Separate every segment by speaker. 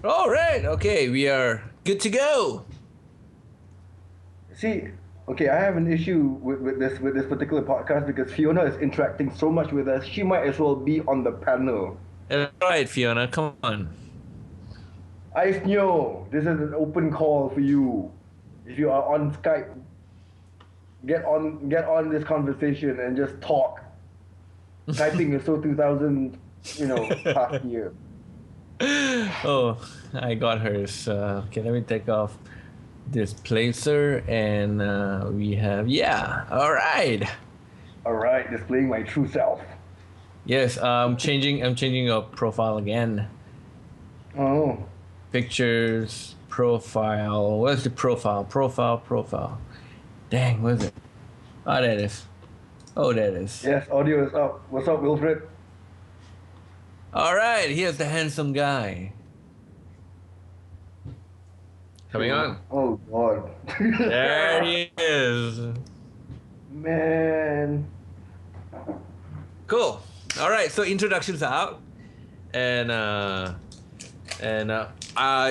Speaker 1: All right. Okay, we are good to go.
Speaker 2: See, okay, I have an issue with this particular podcast because Fiona is interacting so much with us. She might as well be on the panel.
Speaker 1: All right, Fiona, come on.
Speaker 2: I know this is an open call for you. If you are on Skype, get on this conversation and just talk. Typing is so 2000, past year.
Speaker 1: Oh, I got hers. Okay, let me take off this placer, and we have All right.
Speaker 2: All right, displaying my true self.
Speaker 1: Yes. I'm changing your profile again.
Speaker 2: Oh,
Speaker 1: Pictures, profile. Where's the profile? Profile. Dang, where's it? Oh, there it is. Oh, there it is.
Speaker 2: yes, audio is up. What's up, Wilfred?
Speaker 1: All right, here's the handsome guy coming on.
Speaker 2: Oh God.
Speaker 1: There he is.
Speaker 2: Man.
Speaker 1: Cool. All right, so introductions are out, and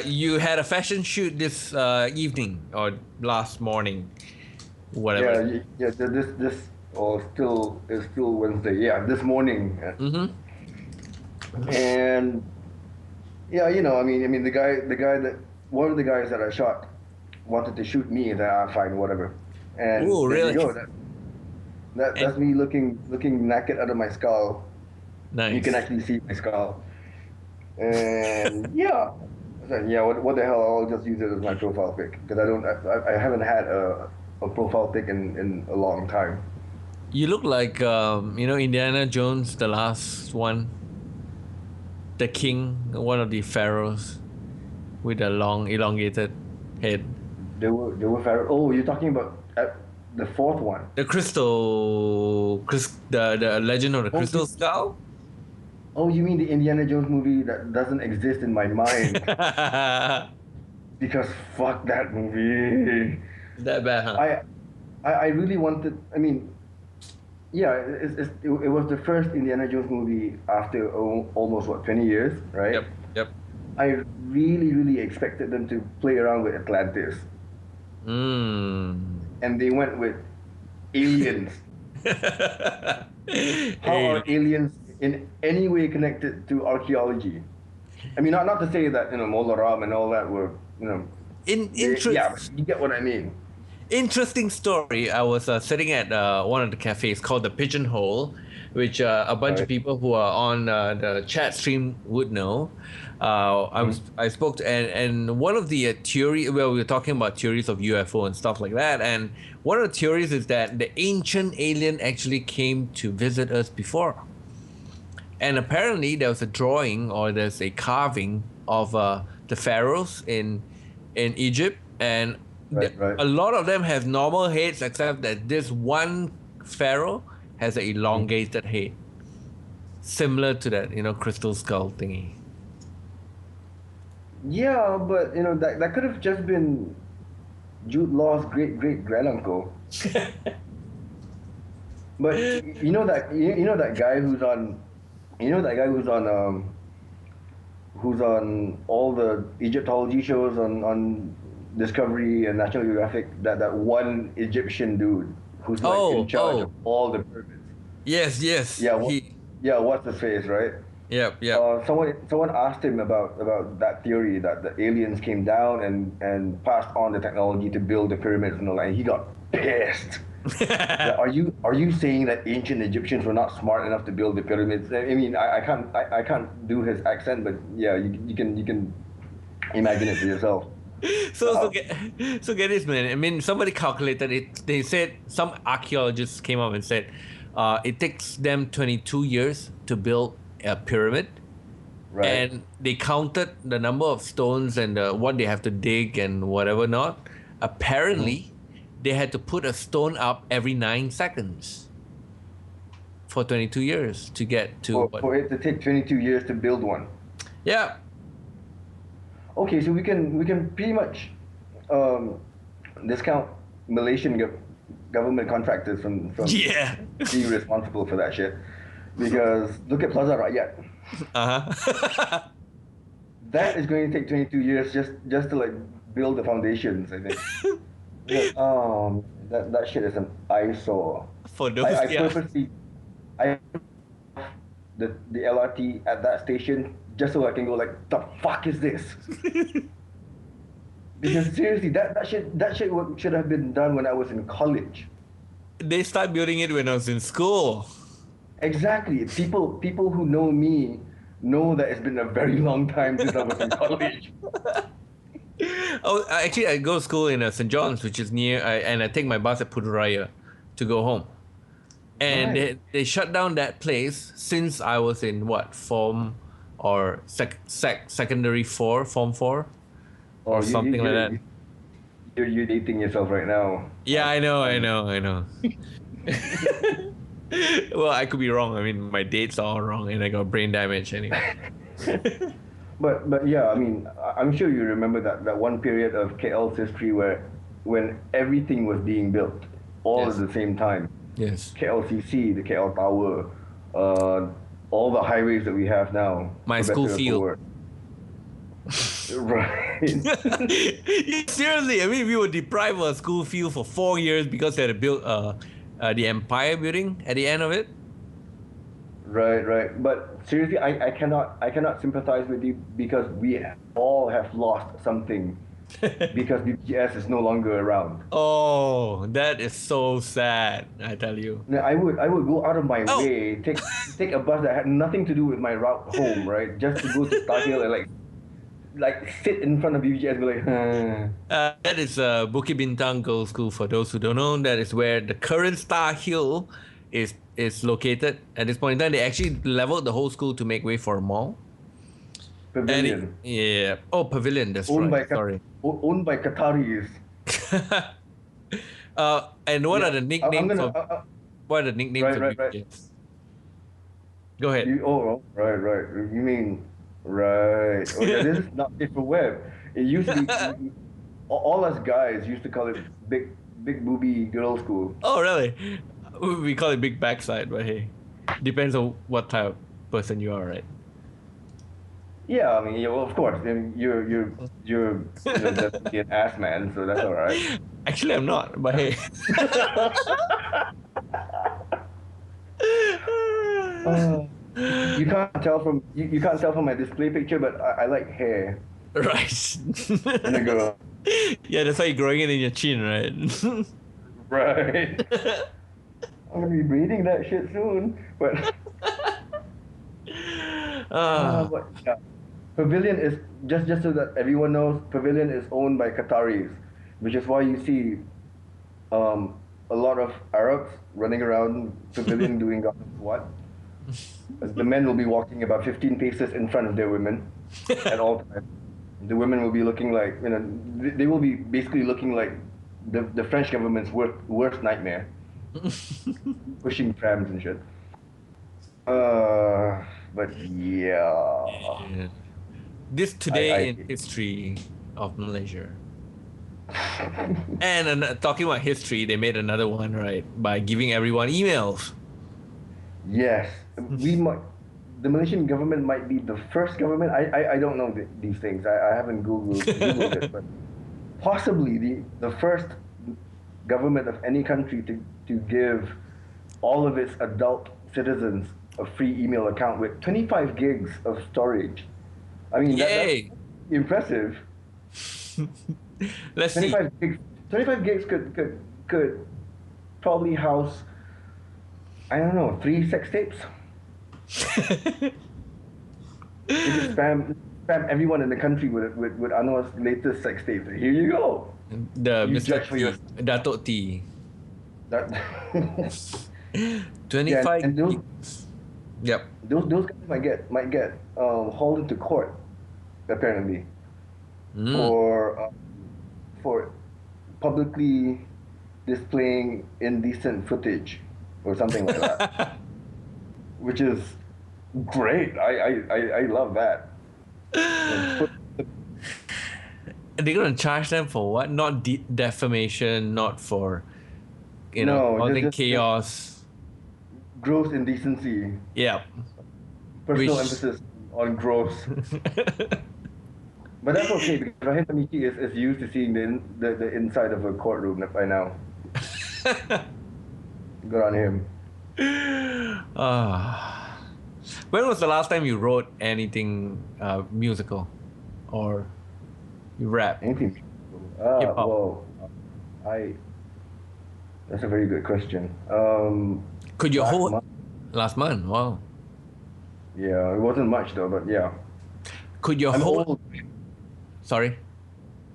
Speaker 1: you had a fashion shoot this evening or last morning, whatever.
Speaker 2: Yeah. This still is still Wednesday. Yeah, this morning.
Speaker 1: Mm-hmm.
Speaker 2: And yeah, I mean, the guy that one of the guys that I shot wanted to shoot me. That fine, whatever. And
Speaker 1: Oh,
Speaker 2: there you
Speaker 1: really?
Speaker 2: go. That's
Speaker 1: And
Speaker 2: me looking naked out of my skull. You can
Speaker 1: nice.
Speaker 2: actually see my skull. And yeah, I said, yeah. What the hell? I'll just use it as my profile pic because I haven't had a profile pic in a long time.
Speaker 1: You look like Indiana Jones, the last one, the king, one of the pharaohs with a long, elongated head.
Speaker 2: They were very. Oh, you're talking about the fourth one.
Speaker 1: The Legend of the
Speaker 2: Oh,
Speaker 1: Crystal Skull.
Speaker 2: you mean the Indiana Jones movie that doesn't exist in my mind
Speaker 1: That
Speaker 2: because fuck that movie.
Speaker 1: bad, huh?
Speaker 2: I I really wanted. I mean, yeah, it was the first Indiana Jones movie after almost what 20 years, right?
Speaker 1: Yep, yep.
Speaker 2: I really expected them to play around with Atlantis,
Speaker 1: Mm.
Speaker 2: and they went with aliens. How are
Speaker 1: Hey,
Speaker 2: aliens in any way connected to archaeology? I mean, not to say that Mola Ram and all that were
Speaker 1: in
Speaker 2: yeah, but
Speaker 1: interest
Speaker 2: you get what I mean.
Speaker 1: interesting story. I was sitting at one of the cafes called the Pigeonhole, which a bunch of
Speaker 2: Right.
Speaker 1: people who are on the chat stream would know. I spoke to and one of the theory. Well, we were talking about theories of UFO and stuff like that. And one of the theories is that the ancient alien actually came to visit us before. And apparently there was a drawing or there's a carving of the pharaohs in Egypt, and
Speaker 2: Right.
Speaker 1: a lot of them have normal heads except that this one pharaoh has an
Speaker 2: Mm.
Speaker 1: elongated head, similar to that crystal skull thingy.
Speaker 2: Yeah, but that could have just been Jude Law's great granduncle. But you know that guy who's on all the Egyptology shows on Discovery and National Geographic. That one Egyptian dude who's like in
Speaker 1: Oh,
Speaker 2: charge of
Speaker 1: oh,
Speaker 2: all the pyramids.
Speaker 1: yes,
Speaker 2: Yeah,
Speaker 1: he.
Speaker 2: yeah. What's his face, right?
Speaker 1: Yep.
Speaker 2: Someone asked him about that theory that the aliens came down and passed on the technology to build the pyramids and all that. And he got pissed. Like, are you saying that ancient Egyptians were not smart enough to build the pyramids? I mean, I can't do his accent, but yeah, you can imagine it for yourself.
Speaker 1: so so
Speaker 2: Uh,
Speaker 1: get so get this, man. I mean, somebody calculated it. They said some archaeologists came up and said it takes them 22 years to build a pyramid,
Speaker 2: right.
Speaker 1: and they counted the number of stones and what they have to dig and whatever not.
Speaker 2: Mhm.
Speaker 1: Apparently, they had to put a stone up every 9 seconds for 22 years to get to
Speaker 2: For
Speaker 1: what?
Speaker 2: for it to take 22 years to build one.
Speaker 1: Yeah,
Speaker 2: Okay, so we can pretty much um, discount Malaysian government contractors from
Speaker 1: yeah.
Speaker 2: being responsible for that shit. Because look at Plaza Rakyat.
Speaker 1: Uh huh.
Speaker 2: that is going to take 22 years just to like build the foundations, I think. Like, that shit is an eyesore.
Speaker 1: For
Speaker 2: I,
Speaker 1: those,
Speaker 2: I
Speaker 1: yeah.
Speaker 2: purposely I the LRT at that station just so I can go like the fuck is this? Because seriously, that shit should have been done when I was in college.
Speaker 1: They start building it when I was in school.
Speaker 2: Exactly. People who know me know that it's been a very long time since I was in college.
Speaker 1: Oh, actually, I go to school in St. John's, which is near, and I take my bus at Putrajaya to go home. And
Speaker 2: Right.
Speaker 1: they shut down that place since I was in what, form or secondary four, form four, or
Speaker 2: Oh,
Speaker 1: something like that.
Speaker 2: you're dating yourself right now.
Speaker 1: Yeah, I know, I
Speaker 2: I'm
Speaker 1: know, I know. Well, I could be wrong. I mean, my dates are all wrong, and I got brain damage anyway.
Speaker 2: But yeah, I mean, I'm sure you remember that one period of KL's history where when everything was being built all at
Speaker 1: Yes,
Speaker 2: the same time.
Speaker 1: yes.
Speaker 2: KLCC, the KL Tower, all the highways that we have now,
Speaker 1: My
Speaker 2: for
Speaker 1: school
Speaker 2: better or for
Speaker 1: field.
Speaker 2: worse. Right.
Speaker 1: Yeah, seriously, I mean, we were deprived of a school field for 4 years because they had to build the Empire building at the end of it.
Speaker 2: Right. But seriously, I cannot sympathize with you because we all have lost something because BPS is no longer around.
Speaker 1: Oh, that is so sad, I tell you.
Speaker 2: Now, I would go out of my
Speaker 1: Oh,
Speaker 2: way, take a bus that had nothing to do with my route home, right? Just to go to Star Hill and like sit in front of BPS and be like,
Speaker 1: that is Bukit Bintang Girls' School. For those who don't know, that is where the current Star Hill is located. At this point in time, they actually leveled the whole school to make way for a mall.
Speaker 2: pavilion
Speaker 1: Yeah. Oh, pavilion. That's
Speaker 2: owned
Speaker 1: right.
Speaker 2: by
Speaker 1: Sorry.
Speaker 2: owned by Qataris.
Speaker 1: And what are
Speaker 2: Yeah,
Speaker 1: the
Speaker 2: I'm
Speaker 1: nicknames
Speaker 2: gonna.
Speaker 1: of what are the nicknames
Speaker 2: Right,
Speaker 1: of
Speaker 2: right, right.
Speaker 1: BTS? Go ahead.
Speaker 2: Right. You mean right? Oh yeah, this is not for web. It used to be. All us guys used to call it big booby girls' school.
Speaker 1: Oh, really? We call it big backside, but hey, depends on what type of person you are, right?
Speaker 2: Yeah, I mean, yeah, well, of course. I mean, you're definitely an ass man, so that's all right.
Speaker 1: Actually, I'm not, but hey.
Speaker 2: Uh, you can't tell from you can't tell from my display picture, but I like hair
Speaker 1: Right.
Speaker 2: in a girl.
Speaker 1: Yeah, that's why you're growing it in your chin, right?
Speaker 2: Right. I'm gonna be reading that shit soon, but.
Speaker 1: Ah,
Speaker 2: But yeah. Pavilion is just so that everyone knows. Pavilion is owned by Qataris, which is why you see a lot of Arabs running around Pavilion doing God knows what. The men will be walking about 15 paces in front of their women at all times. The women will be looking like they will be basically looking like the French government's worst nightmare, pushing trams and shit. But yeah.
Speaker 1: yeah. This
Speaker 2: I
Speaker 1: today in history of Malaysia. And talking about history, they made another one, right? By giving everyone emails.
Speaker 2: yes, we might. The Malaysian government might be the first government. I don't know these things. I haven't googled it, but possibly the first government of any country to give all of its adult citizens a free email account with 25 gigs of storage. I mean that's
Speaker 1: Yay!
Speaker 2: impressive.
Speaker 1: Let's see.
Speaker 2: 25 gigs. 25 gigs could probably house, I don't know, 3 sex tapes. You just spam everyone in the country with Anwar's latest sex tape. Here you go.
Speaker 1: The
Speaker 2: You
Speaker 1: Mr.
Speaker 2: judge for
Speaker 1: T,
Speaker 2: your
Speaker 1: Datuk T.
Speaker 2: that. Yeah,
Speaker 1: 25
Speaker 2: and
Speaker 1: gigs. Yep.
Speaker 2: those guys might get hauled into court apparently
Speaker 1: Mm.
Speaker 2: for publicly displaying indecent footage or something like that, which is great. I love that. Put
Speaker 1: They're gonna charge them for what? Not defamation, not for
Speaker 2: no,
Speaker 1: causing
Speaker 2: just
Speaker 1: chaos.
Speaker 2: gross indecency.
Speaker 1: Yeah.
Speaker 2: Personal
Speaker 1: Which
Speaker 2: emphasis on gross. But that's okay because Rahim Tamiki is used to seeing the inside of a courtroom by now. Good on him.
Speaker 1: Ah. When was the last time you wrote anything musical or you rap?
Speaker 2: Anything?
Speaker 1: Hip hop?
Speaker 2: Well, I. That's a very good question.
Speaker 1: Could you
Speaker 2: Last
Speaker 1: hold
Speaker 2: month.
Speaker 1: last month? Wow.
Speaker 2: Yeah, it wasn't much though, but yeah.
Speaker 1: Could you
Speaker 2: I'm
Speaker 1: hold?
Speaker 2: old.
Speaker 1: Sorry.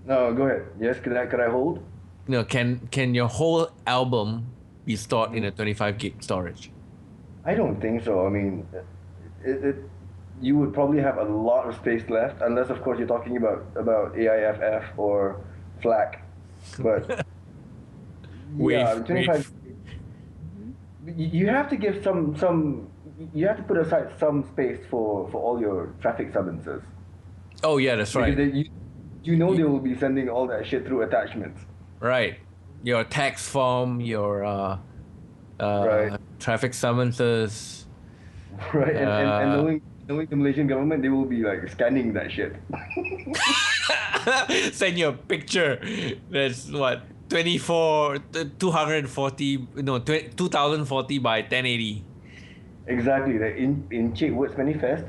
Speaker 2: No, go ahead. Yes, could I hold?
Speaker 1: No, can your whole album be stored in a 25 gig storage?
Speaker 2: I don't think so. I mean, it you would probably have a lot of space left, unless of course you're talking about AIFF or FLAC. But yeah,
Speaker 1: Wave,
Speaker 2: 25.
Speaker 1: wave.
Speaker 2: You have to give some. You have to put aside some space for all your traffic summonses
Speaker 1: Oh yeah, that's
Speaker 2: because
Speaker 1: right.
Speaker 2: you know they will be sending all that shit through attachments,
Speaker 1: Right. Your tax form, your
Speaker 2: right?
Speaker 1: traffic summonses.
Speaker 2: Right, and
Speaker 1: Uh,
Speaker 2: knowing the Malaysian government, they will be like scanning that shit.
Speaker 1: send you a picture. That's what 24, 240, no, 2040 by 1080.
Speaker 2: Exactly. Like in Czech Words Manifest,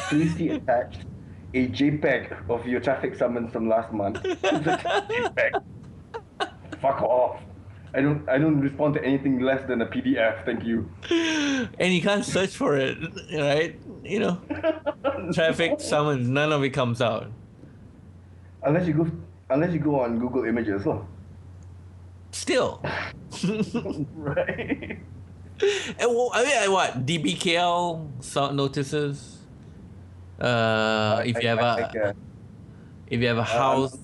Speaker 2: please see attached a JPEG of your traffic summons from last month. It's a JPEG. Fuck off. I don't respond to anything less than a PDF. Thank you.
Speaker 1: And you can't search for it, right? You know, traffic summons, none of it comes out.
Speaker 2: Unless you go unless you go on Google Images, oh.
Speaker 1: Still.
Speaker 2: Right.
Speaker 1: And I mean, what DBKL notices? If you have
Speaker 2: I
Speaker 1: a
Speaker 2: guess.
Speaker 1: house,
Speaker 2: I'm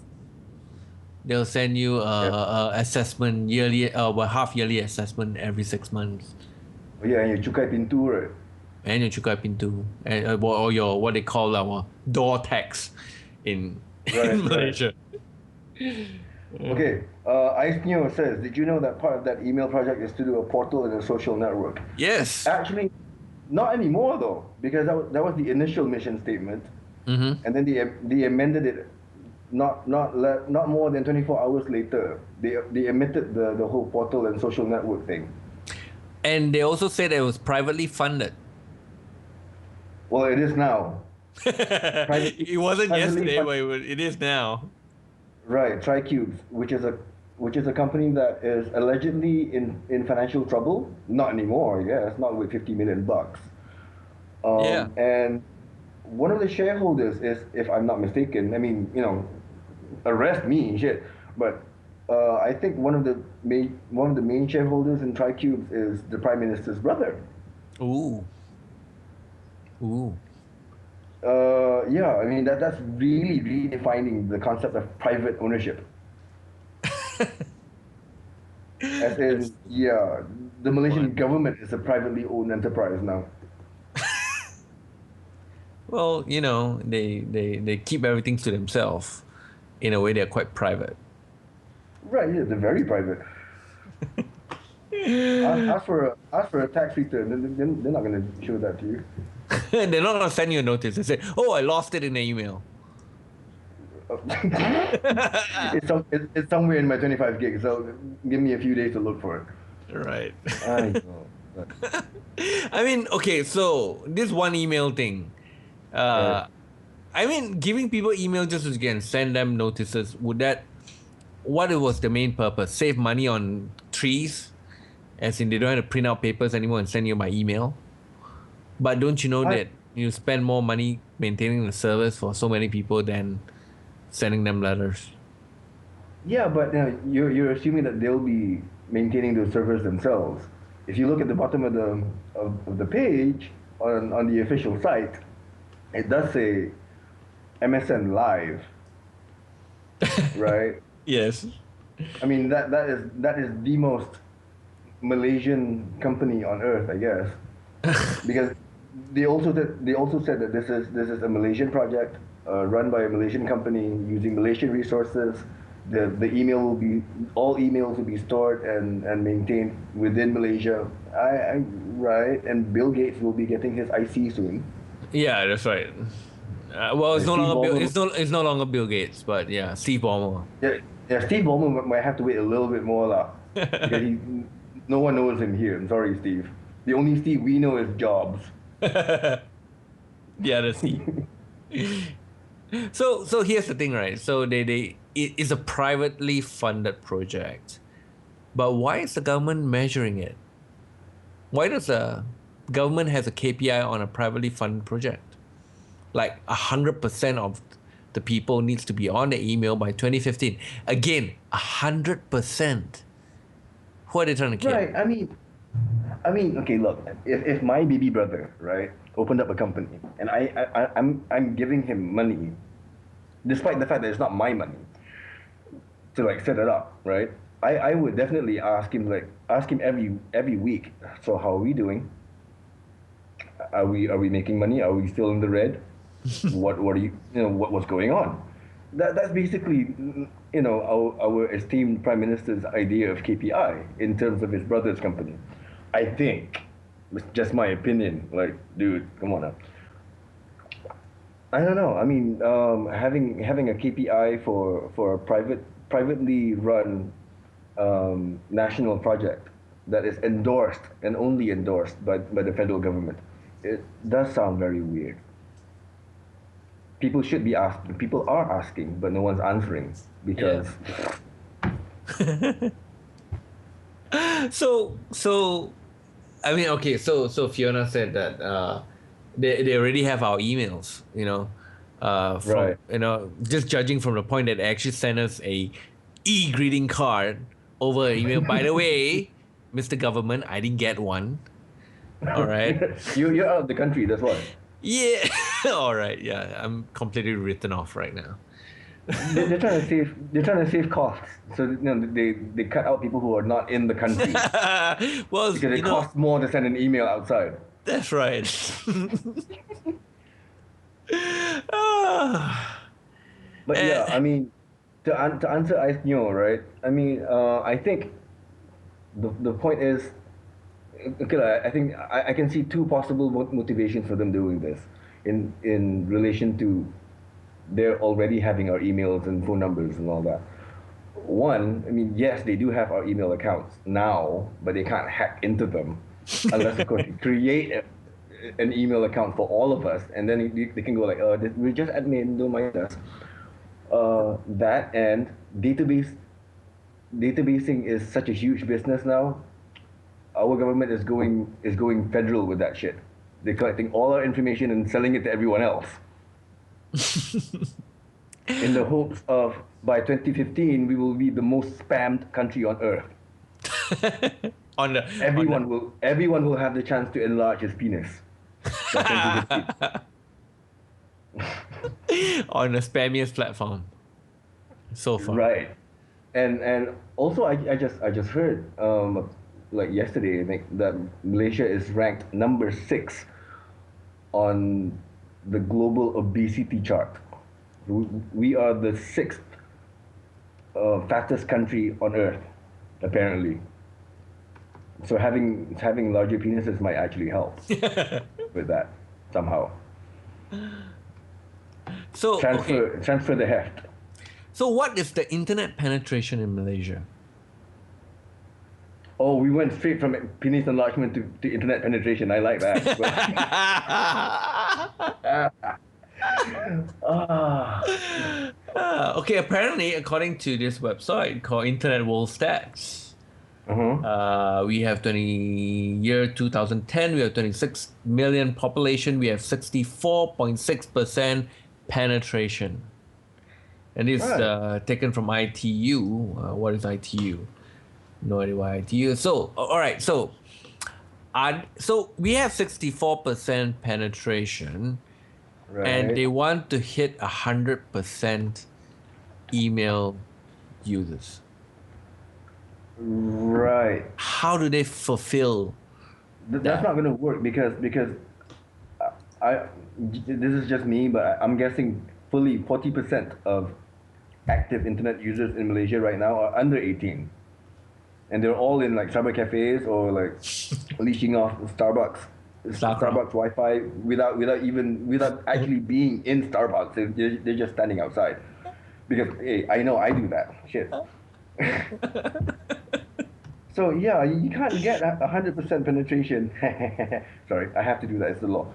Speaker 1: they'll send you
Speaker 2: yeah.
Speaker 1: a assessment yearly, well, half yearly assessment every 6 months,
Speaker 2: Oh, yeah, and your cukai pintu, right?
Speaker 1: and your cukai pintu, and or your what they call our door tax in
Speaker 2: Right,
Speaker 1: in
Speaker 2: right.
Speaker 1: Malaysia.
Speaker 2: Okay. Ice Neo says, did you know that part of that email project is to do a portal and a social network?
Speaker 1: Yes.
Speaker 2: Actually, not anymore though, because that was the initial mission statement,
Speaker 1: Mm-hmm.
Speaker 2: and then they amended it. Not more than 24 hours later, they omitted the whole portal and social network thing.
Speaker 1: And they also said it was privately funded.
Speaker 2: Well, it is now. Privately,
Speaker 1: It wasn't
Speaker 2: privately
Speaker 1: yesterday,
Speaker 2: funded.
Speaker 1: but it is now.
Speaker 2: Right, TriCubes, which is a company that is allegedly in financial trouble. Not anymore, I guess. Not with 50 million bucks.
Speaker 1: Yeah.
Speaker 2: And one of the shareholders is, if I'm not mistaken, I mean, arrest me, shit. But I think one of the main shareholders in TriCubes is the Prime Minister's brother.
Speaker 1: Ooh. Ooh.
Speaker 2: Yeah, I mean that's really redefining the concept of private ownership. As
Speaker 1: That's
Speaker 2: in, yeah, the
Speaker 1: one.
Speaker 2: Malaysian government is a privately owned enterprise now.
Speaker 1: Well, they keep everything to themselves. In a way, they're quite private.
Speaker 2: Right, yeah, they're very private. Ask for a tax return, they're not gonna show that to you.
Speaker 1: They're not gonna send you a notice. They say, "Oh, I lost it in the email."
Speaker 2: It's somewhere in my 25 gigs, so give me a few days to look for it.
Speaker 1: Right.
Speaker 2: I know. But,
Speaker 1: I mean, okay, so this one email thing.
Speaker 2: right.
Speaker 1: Uh, I mean, giving people email just so you can send them notices, would that, what it was the main purpose? Save money on trees? As in, they don't have to print out papers anymore and send you by email? But don't you know
Speaker 2: I,
Speaker 1: that you spend more money maintaining the service for so many people than sending them letters?
Speaker 2: yeah, but you're assuming that they'll be maintaining those servers themselves. If you look at the bottom of the page on the official site, it does say MSN Live, right?
Speaker 1: Yes.
Speaker 2: I mean that is the most Malaysian company on earth, I guess, because they also said that this is a Malaysian project run by a Malaysian company using Malaysian resources. The email will be all emails will be stored and maintained within Malaysia. I right, and Bill Gates will be getting his IC soon.
Speaker 1: Yeah, that's right. Well, it's no
Speaker 2: Steve
Speaker 1: longer Bill.
Speaker 2: Ballmer,
Speaker 1: It's no longer Bill Gates, but yeah, Steve Ballmer.
Speaker 2: yeah, yeah, Steve Ballmer might have to wait a little bit more lah, because no one knows him here. I'm sorry, Steve. The only Steve we know is Jobs.
Speaker 1: The other Steve. So here's the thing, right? So it's a privately funded project, but why is the government measuring it? Why does the government has a KPI on a privately funded project? Like 100% of the people needs to be on the email by 2015. Again, 100%. Who are they trying to kill?
Speaker 2: Right. I mean, okay. Look, if my baby brother, right, opened up a company, and I'm giving him money, despite the fact that it's not my money, to like set it up, right? I would definitely ask him every week. So how are we doing? Are we making money? Are we still in the red? What are what's going on? That's basically our esteemed prime minister's idea of KPI in terms of his brother's company. I think it's just my opinion. Like, dude, come on now. I don't know. I mean, having a KPI for a privately run national project that is endorsed and only endorsed by the federal government, it does sound very weird. People should be asking. People are asking, but no one's answering because
Speaker 1: So I mean, okay, so Fiona said that they already have our emails, from
Speaker 2: right.
Speaker 1: just judging from the point that they actually sent us a e-greeting card over email. By the way, Mr. Government, I didn't get one. All right.
Speaker 2: You're out of the country. That's why.
Speaker 1: Yeah. All right. Yeah, I'm completely written off right now.
Speaker 2: They're trying to save. They're trying to save costs. So they cut out people who are not in the country
Speaker 1: Well,
Speaker 2: because it costs more to send an email outside.
Speaker 1: that's right. Ah.
Speaker 2: But yeah, I mean, to answer Aisnyo, right? I mean, I think the point is, okay, I think I can see two possible motivations for them doing this in relation to they're already having our emails and phone numbers and all that. One, I mean, yes, they do have our email accounts now, but they can't hack into them unless, of course, you create an email account for all of us, and then they can go like, we're just admin, don't mind us. That and databasing is such a huge business now. Our government is going federal with that shit. They're collecting all our information and selling it to everyone else in the hopes of by 2015 we will be the most spammed country on earth.
Speaker 1: on the
Speaker 2: Everyone will have the chance to enlarge his penis by 2015.
Speaker 1: on the spammiest platform so far.
Speaker 2: Right. And also I just heard like yesterday, I think that Malaysia is ranked number 6 on the global obesity chart. We are the 6th fattest country on earth, apparently. So having larger penises might actually help with that somehow.
Speaker 1: So
Speaker 2: Transfer the heft.
Speaker 1: So what is the internet penetration in Malaysia?
Speaker 2: Oh, we went straight from penis enlargement to internet penetration. I like that.
Speaker 1: Okay, apparently, according to this website called Internet World Stats, we have 2010, we have 26 million population, we have 64.6% penetration. And this is taken from ITU. What is ITU? No idea why ITU. So, all right. So we have 64% penetration,
Speaker 2: Right.
Speaker 1: and they want to hit 100% email users.
Speaker 2: Right.
Speaker 1: How do they fulfill
Speaker 2: That's
Speaker 1: that?
Speaker 2: not going to work because this is just me, but I'm guessing fully 40% of active internet users in Malaysia right now are under 18. And they're all in like cyber cafes or like leashing off Starbucks.
Speaker 1: Starcraft.
Speaker 2: Starbucks Wi-Fi without actually being in Starbucks. They're just standing outside. Because hey, I know I do that. Shit. So yeah, you can't get 100% penetration. Sorry, I have to do that. It's the law.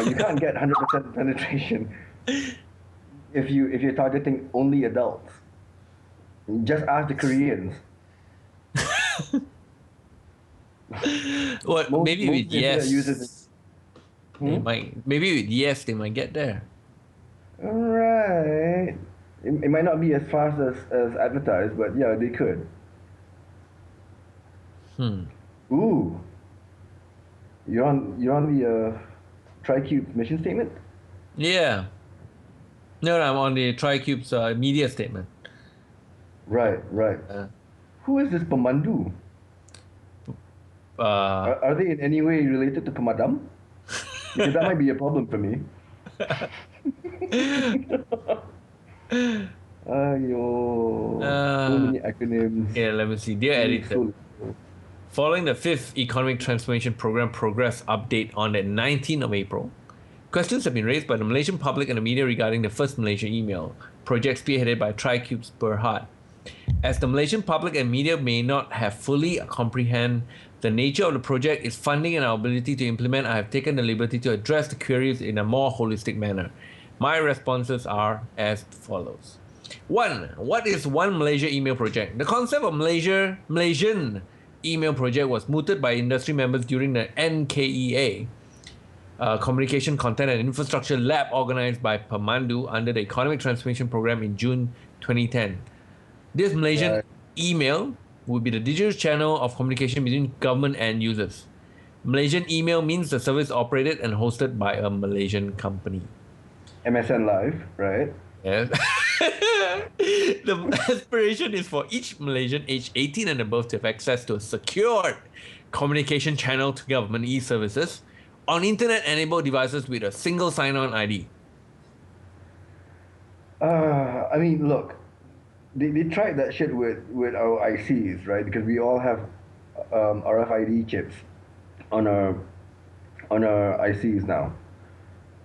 Speaker 2: You can't get 100% penetration if you're targeting only adults. Just ask the Koreans.
Speaker 1: What? Maybe
Speaker 2: Most
Speaker 1: with
Speaker 2: internet users.
Speaker 1: yes, they
Speaker 2: Hmm?
Speaker 1: might. Maybe with yes, they might get there.
Speaker 2: All right. It might not be as fast as advertised, but yeah, they could.
Speaker 1: Hmm.
Speaker 2: Ooh, you're on the TriCube mission statement.
Speaker 1: Yeah. No, I'm on the TriCube's media statement.
Speaker 2: Right, right.
Speaker 1: Uh,
Speaker 2: Who is this Pemandu?
Speaker 1: uh,
Speaker 2: Are they in any way related to Pemadam? Because that might be a problem for me. Ayo, so
Speaker 1: uh,
Speaker 2: many acronyms.
Speaker 1: yeah, let me see. Dear
Speaker 2: Doing
Speaker 1: editor,
Speaker 2: so little.
Speaker 1: following the fifth Economic Transformation Program progress update on the 19th of April, questions have been raised by the Malaysian public and the media regarding the first Malaysia email project spearheaded by TriCube's Berhad. As the Malaysian public and media may not have fully comprehend the nature of the project, its funding, and our ability to implement, I have taken the liberty to address the queries in a more holistic manner. My responses are as follows. 1. What is One Malaysia email project? The concept of Malaysian email project was mooted by industry members during the NKEA Communication Content and Infrastructure Lab organized by Pemandu under the Economic Transformation Program in June 2010. This Malaysian
Speaker 2: Right.
Speaker 1: email would be the digital channel of communication between government and users. Malaysian email means the service operated and hosted by a Malaysian company.
Speaker 2: MSN Live, right?
Speaker 1: Yes. The aspiration is for each Malaysian aged 18 and above to have access to a secured communication channel to government e-services on internet-enabled devices with a single sign-on ID.
Speaker 2: I mean, look, they tried that shit with our ICs, right? Because we all have RFID chips on our ICs now.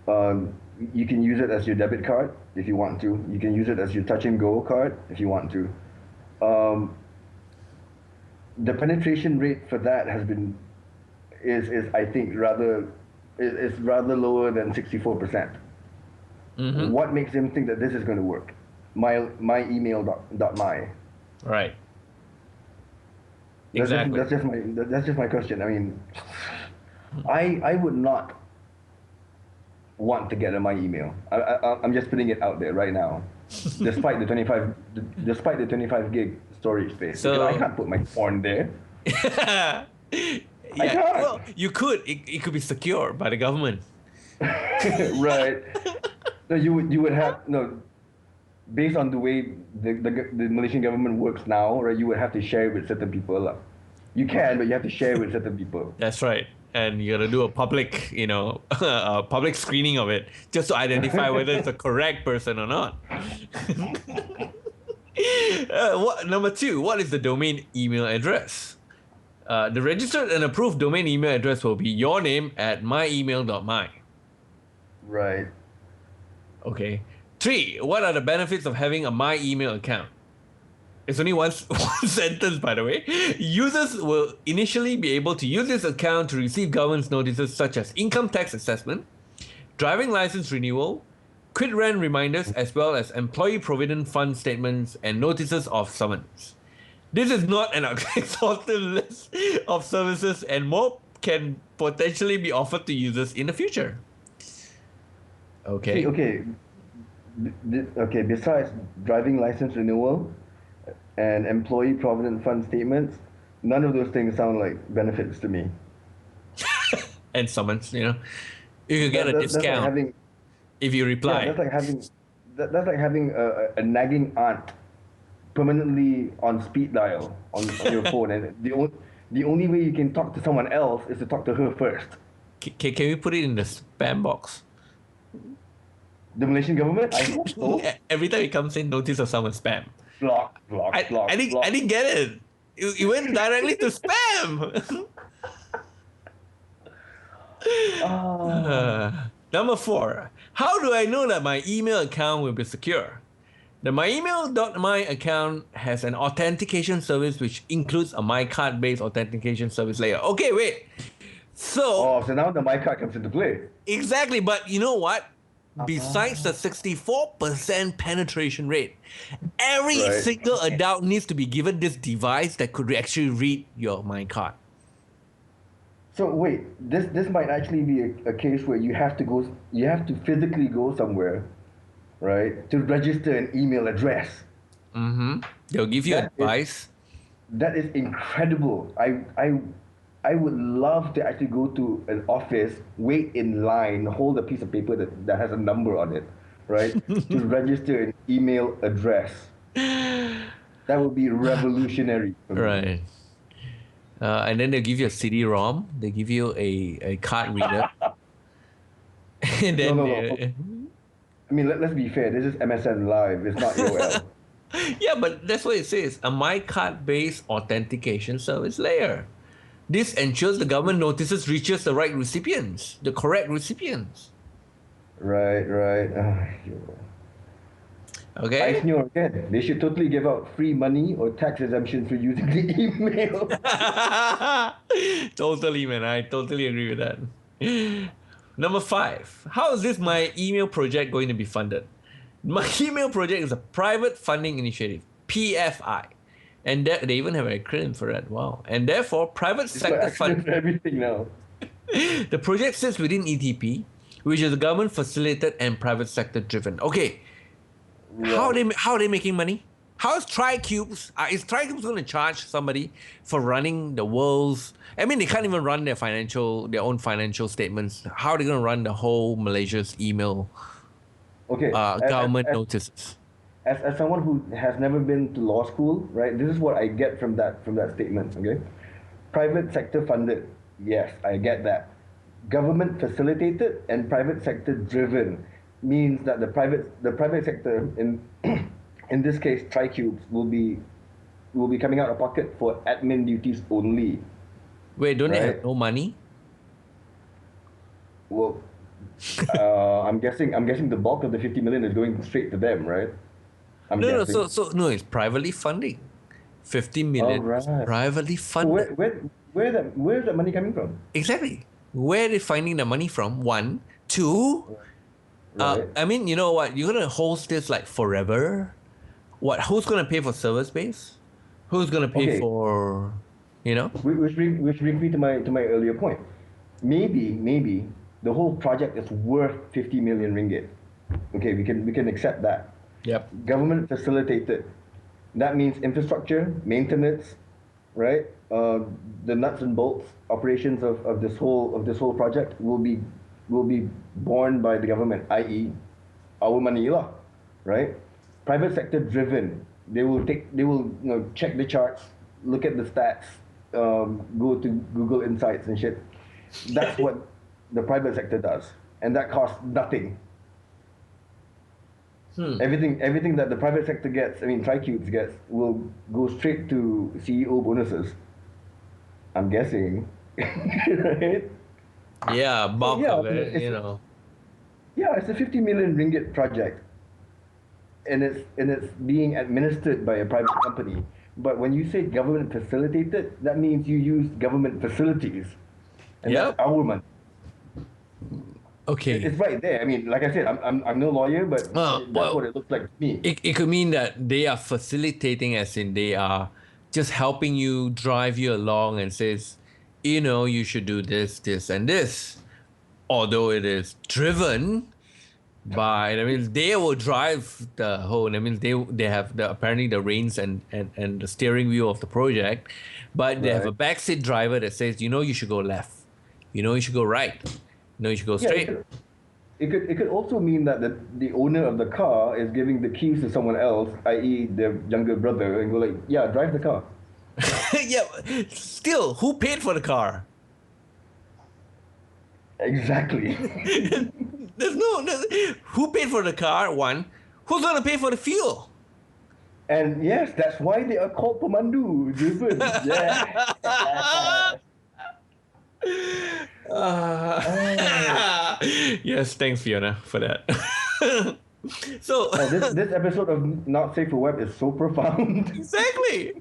Speaker 2: Um, you can use it as your debit card if you want to. You can use it as your touch and go card if you want to. Um, the penetration rate for that has been is I think is rather lower than 64%.
Speaker 1: Mm-hmm.
Speaker 2: What makes them think that this is going to work? My email dot my.
Speaker 1: Right.
Speaker 2: That's just,
Speaker 1: Exactly.
Speaker 2: that's just my question. I mean, I would not want to get on my email. I'm just putting it out there right now, despite the 25 gig storage space, because I
Speaker 1: So
Speaker 2: can't put my porn there.
Speaker 1: yeah,
Speaker 2: I can't.
Speaker 1: well, you could. It could be secure by the government.
Speaker 2: Right. No, you would have no. Based on the way the Malaysian government works now, right? You would have to share it with certain people. You can, but you have to share it with certain people.
Speaker 1: That's right. And you gotta do a public, a public screening of it just to identify whether it's a correct person or not. Number 2, what is the domain email address? The registered and approved domain email address will be your name at myemail.my.
Speaker 2: Right.
Speaker 1: Okay. 3, what are the benefits of having a My Email account? It's only one sentence, by the way. Users will initially be able to use this account to receive governance notices such as income tax assessment, driving license renewal, quit rent reminders, as well as employee provident fund statements and notices of summons. This is not an exhaustive list of services, and more can potentially be offered to users in the future.
Speaker 2: See,
Speaker 1: Okay.
Speaker 2: okay, okay. Besides driving license renewal and employee provident fund statements, none of those things sound like benefits to me.
Speaker 1: And summons, you could get a
Speaker 2: That's like
Speaker 1: discount
Speaker 2: having
Speaker 1: if you
Speaker 2: yeah,
Speaker 1: reply.
Speaker 2: that's like having a nagging aunt permanently on speed dial on your phone, and the only way you can talk to someone else is to talk to her first.
Speaker 1: Can we put it in the spam box?
Speaker 2: The Malaysian government, I hope so.
Speaker 1: Every time it comes in, notice of someone spam.
Speaker 2: Block,
Speaker 1: I,
Speaker 2: block,
Speaker 1: I
Speaker 2: block,
Speaker 1: didn't I
Speaker 2: block.
Speaker 1: didn't get it. It went directly to spam. Number 4. How do I know that my email account will be secure? The myemail.my account has an authentication service which includes a MyCard-based authentication service layer. Okay, wait. So,
Speaker 2: Oh, so now the my card comes into play.
Speaker 1: exactly, but you know what? Besides the 64% penetration rate, every
Speaker 2: Right.
Speaker 1: single adult needs to be given this device that could actually read your MyCard.
Speaker 2: So wait, this might actually be a case where you have to physically go somewhere, right, to register an email address.
Speaker 1: Mm-hmm. They'll give you a
Speaker 2: That is
Speaker 1: device.
Speaker 2: that is incredible. I would love to actually go to an office, wait in line, hold a piece of paper that has a number on it, right, to register an email address. That would be revolutionary for me.
Speaker 1: Right. And then they'll give you a CD-ROM. They give you a card reader. And
Speaker 2: No,
Speaker 1: then
Speaker 2: no, no. I mean, let's be fair. This is MSN Live. It's not AOL.
Speaker 1: yeah, but that's what it says. A MyCard-based authentication service layer. This ensures the government notices reaches the right recipients, the correct recipients.
Speaker 2: Right, right.
Speaker 1: Okay?
Speaker 2: I knew again. They should totally give out free money or tax exemption for using the email.
Speaker 1: Totally, man. I totally agree with that. Number 5. How is this my email project going to be funded? My email project is a private funding initiative, PFI. And that, they even have an acronym for that. Wow. And therefore, private
Speaker 2: It's
Speaker 1: sector
Speaker 2: got acronyms
Speaker 1: fund.
Speaker 2: for everything now.
Speaker 1: The project sits within ETP, which is government facilitated and private sector driven. Okay.
Speaker 2: Right.
Speaker 1: How are they making money? How is TriCubes? Is TriCubes going to charge somebody for running the world's? I mean, they can't even run their own financial statements. How are they going to run the whole Malaysia's email
Speaker 2: Okay.
Speaker 1: government notices?
Speaker 2: As someone who has never been to law school, right? This is what I get from that statement. Okay. Private sector funded. Yes, I get that. Government facilitated and private sector driven means that the private sector in this case TriCubes will be coming out of pocket for admin duties only.
Speaker 1: Wait, don't they
Speaker 2: Right?
Speaker 1: have no money?
Speaker 2: Well, I'm guessing the bulk of the 50 million is going straight to them, right? I'm
Speaker 1: No, no.
Speaker 2: guessing.
Speaker 1: So no, it's privately funding. 50
Speaker 2: All
Speaker 1: million is
Speaker 2: right.
Speaker 1: privately
Speaker 2: So
Speaker 1: funded.
Speaker 2: where's that money coming from?
Speaker 1: Exactly. Where are they finding the money from? One, two.
Speaker 2: Right.
Speaker 1: I mean, you know what? You're gonna host this like forever. What? Who's gonna pay for server space? Who's gonna pay
Speaker 2: Okay.
Speaker 1: for, you know?
Speaker 2: Which brings me to my earlier point. Maybe the whole project is worth 50 million ringgit. Okay, we can accept that.
Speaker 1: Yep.
Speaker 2: Government facilitated. That means infrastructure, maintenance, right? The nuts and bolts operations of this whole project will be borne by the government, i.e., our money lah, right? Private sector driven. They will check the charts, look at the stats, go to Google Insights and shit. That's what the private sector does, and that costs nothing. Everything that the private sector gets, I mean, TriCubes gets, will go straight to CEO bonuses. I'm guessing, right?
Speaker 1: Yeah,
Speaker 2: So
Speaker 1: bulk
Speaker 2: yeah,
Speaker 1: of it, you know.
Speaker 2: it's a 50 million ringgit project, and it's being administered by a private company. But when you say government facilitated, that means you use government facilities, and that's
Speaker 1: Yep.
Speaker 2: our money.
Speaker 1: Okay.
Speaker 2: It's right there. I mean, like I said, I'm no lawyer, but that's what it looks like to me.
Speaker 1: It could mean that they are facilitating, as in they are just helping you, drive you along, and says, you know, you should do this, this, and this. Although it is driven by, that means they will drive the whole. That means they have the apparently the reins and the steering wheel of the project, but they have a
Speaker 2: Right.
Speaker 1: backseat driver that says, you know, you should go left, you know, you should go right, you know, you should go
Speaker 2: Yeah,
Speaker 1: straight.
Speaker 2: it could also mean that the owner of the car is giving the keys to someone else, i.e., their younger brother, and go like, yeah, drive the car.
Speaker 1: Yeah, still, who paid for the car?
Speaker 2: Exactly.
Speaker 1: Who paid for the car? One, who's gonna pay for the fuel?
Speaker 2: And yes, that's why they are called pemandu driven. Yeah. Oh.
Speaker 1: Yes, thanks, Fiona, for that. So,
Speaker 2: Oh, this episode of Not Safe for Web is so profound.
Speaker 1: exactly.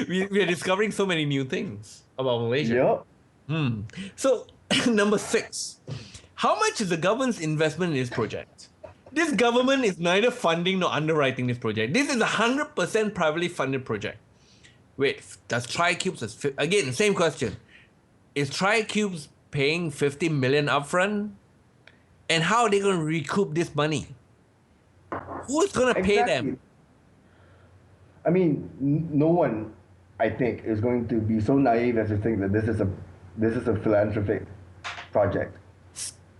Speaker 1: We are discovering so many new things about Malaysia.
Speaker 2: Yep.
Speaker 1: Hmm. So, number 6. How much is the government's investment in this project? This government is neither funding nor underwriting this project. This is a 100% privately funded project. Wait, does TriCubes, again, same question. Is TriCubes paying 50 million upfront? And how are they going to recoup this money? Who's going to pay them?
Speaker 2: Exactly. I mean, no one, I think, is going to be so naive as to think that this is a philanthropic project.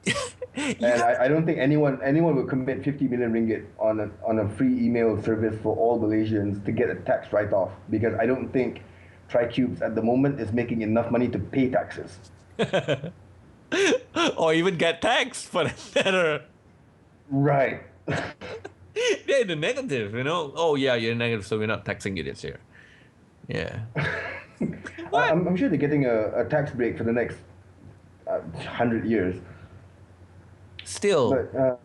Speaker 1: You
Speaker 2: And
Speaker 1: have
Speaker 2: I don't think anyone would commit 50 million ringgit on a free email service for all Malaysians to get a tax write-off, because I don't think TriCubes at the moment is making enough money to pay taxes.
Speaker 1: or even get taxed for that matter.
Speaker 2: Right.
Speaker 1: They're in the negative, you know. Oh yeah, you're negative, so we're not taxing you this year. Yeah. What?
Speaker 2: I'm sure they're getting a tax break for the next 100 years.
Speaker 1: Still,
Speaker 2: But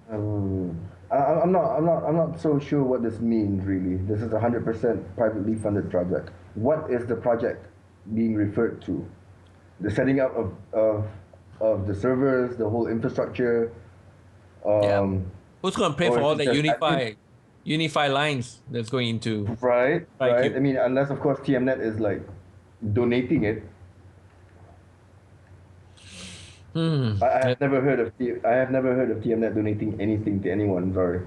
Speaker 2: I'm not so sure what this means really. This is a 100% privately funded project. What is the project being referred to? The setting up of the servers, the whole infrastructure,
Speaker 1: yeah.
Speaker 2: um,
Speaker 1: Who's gonna pay
Speaker 2: or
Speaker 1: for
Speaker 2: is
Speaker 1: all
Speaker 2: it
Speaker 1: the
Speaker 2: just admin?
Speaker 1: unify lines that's going into
Speaker 2: Right, right.
Speaker 1: TriCube?
Speaker 2: I mean, unless of course TMNet is like donating it.
Speaker 1: Hmm.
Speaker 2: I have never heard of I have never heard of TMNet donating anything to anyone. Sorry.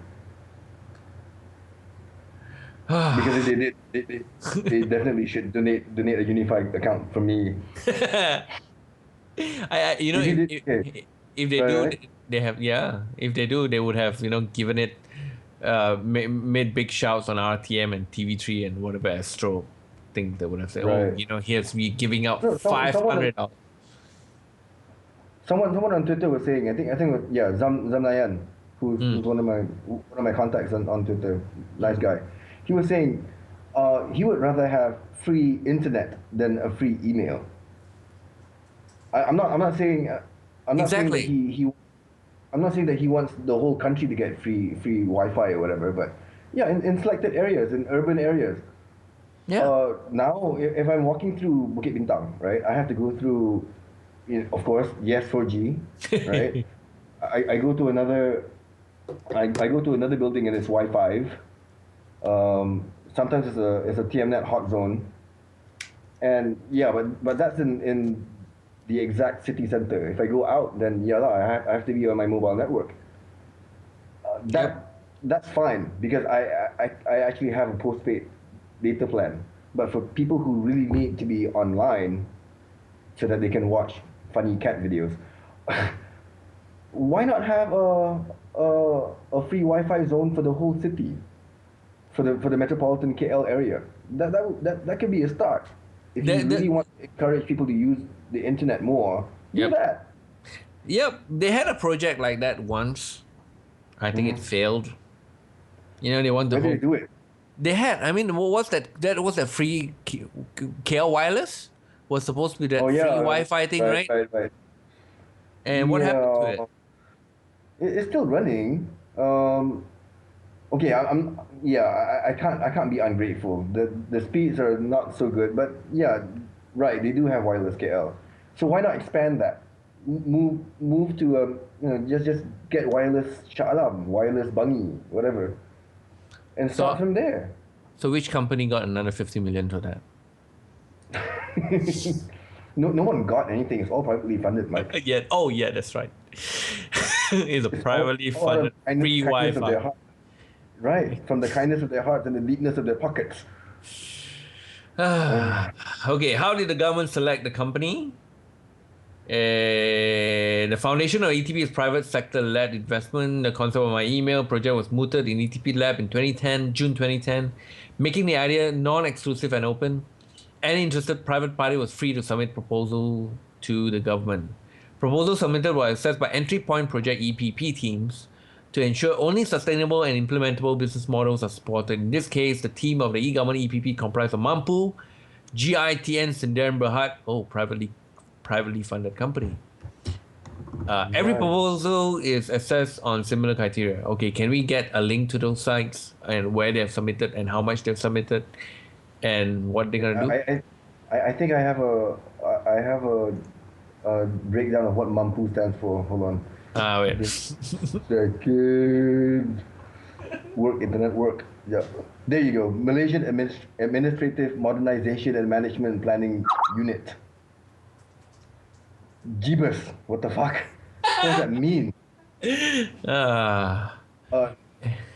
Speaker 2: Because if they did, they definitely should donate a unified account for me.
Speaker 1: You know,
Speaker 2: If you did, okay,
Speaker 1: if they
Speaker 2: right,
Speaker 1: do,
Speaker 2: right,
Speaker 1: they have, yeah. If they do, they would have, given it, made big shouts on RTM and TV3 and whatever Astro thing. They would have said, oh,
Speaker 2: right.
Speaker 1: here's me giving out
Speaker 2: No,
Speaker 1: $500.
Speaker 2: someone on Twitter was saying, I think it was, yeah, Zamnayan, who's one of my contacts on Twitter, nice guy. He was saying, he would rather have free internet than a free email. I'm not saying I'm not saying that
Speaker 1: Exactly.
Speaker 2: he I'm not saying that he wants the whole country to get free Wi-Fi or whatever, but yeah, in selected areas, in urban areas.
Speaker 1: Yeah.
Speaker 2: Now, if I'm walking through Bukit Bintang, right, I have to go through, of course, yes, 4G, right? I go to another, I go to another building and it's Wi-Fi. Sometimes it's a TMNet hot zone, and yeah, but that's in the exact city center. If I go out, then yeah, I have to be on my mobile network.
Speaker 1: Yep.
Speaker 2: That's fine because I actually have a postpaid data plan. But for people who really need to be online so that they can watch funny cat videos, why not have a free Wi-Fi zone for the whole city, for the metropolitan KL area? That could be a start. If you
Speaker 1: The,
Speaker 2: really want to encourage people to use the internet more, do
Speaker 1: yep.
Speaker 2: that.
Speaker 1: Yep. They had a project like that once. I think it failed. They want the
Speaker 2: Where did
Speaker 1: whole.
Speaker 2: they do it?
Speaker 1: They had. I mean, what's that? That was a free KL Wireless was supposed to be that
Speaker 2: Oh
Speaker 1: free
Speaker 2: yeah,
Speaker 1: Wi-Fi thing, right?
Speaker 2: right.
Speaker 1: And what happened to
Speaker 2: Yeah,
Speaker 1: it?
Speaker 2: it's still running. Okay, yeah, I can't be ungrateful. The speeds are not so good, but yeah, right. They do have wireless KL, so why not expand that? Move to just get wireless Shah Alam, wireless Bangi, whatever, and start
Speaker 1: So,
Speaker 2: from there.
Speaker 1: so which company got another 50 million for that?
Speaker 2: No one got anything. It's all privately funded, Mike.
Speaker 1: Yeah. Oh, yeah, that's right. It's a
Speaker 2: It's all,
Speaker 1: privately
Speaker 2: all out of
Speaker 1: funded free
Speaker 2: kindness of
Speaker 1: Wi-Fi.
Speaker 2: their heart. Right, from the kindness of their hearts and the deepness of their pockets. Uh,
Speaker 1: Okay, how did the government select the company? The foundation of ETP is private sector-led investment. The concept of my email project was mooted in ETP Lab in June 2010, making the idea non-exclusive and open. Any interested private party was free to submit proposal to the government. Proposals submitted were assessed by entry point project EPP teams to ensure only sustainable and implementable business models are supported. In this case, the team of the e-government EPP comprised of Mampu, GITN Sendirian Berhad, privately funded company. Every
Speaker 2: Right.
Speaker 1: proposal is assessed on similar criteria. Okay, can we get a link to those sites and where they have submitted and how much they've submitted and what they're gonna do?
Speaker 2: I think I have a breakdown of what MAMPU stands for. Hold on.
Speaker 1: Wait.
Speaker 2: Just a second. Work, internet work. Yeah. There you go. Malaysian Administrative Modernization and Management Planning Unit. Jeebus. What the fuck? What does that mean?
Speaker 1: Ah,
Speaker 2: Uh,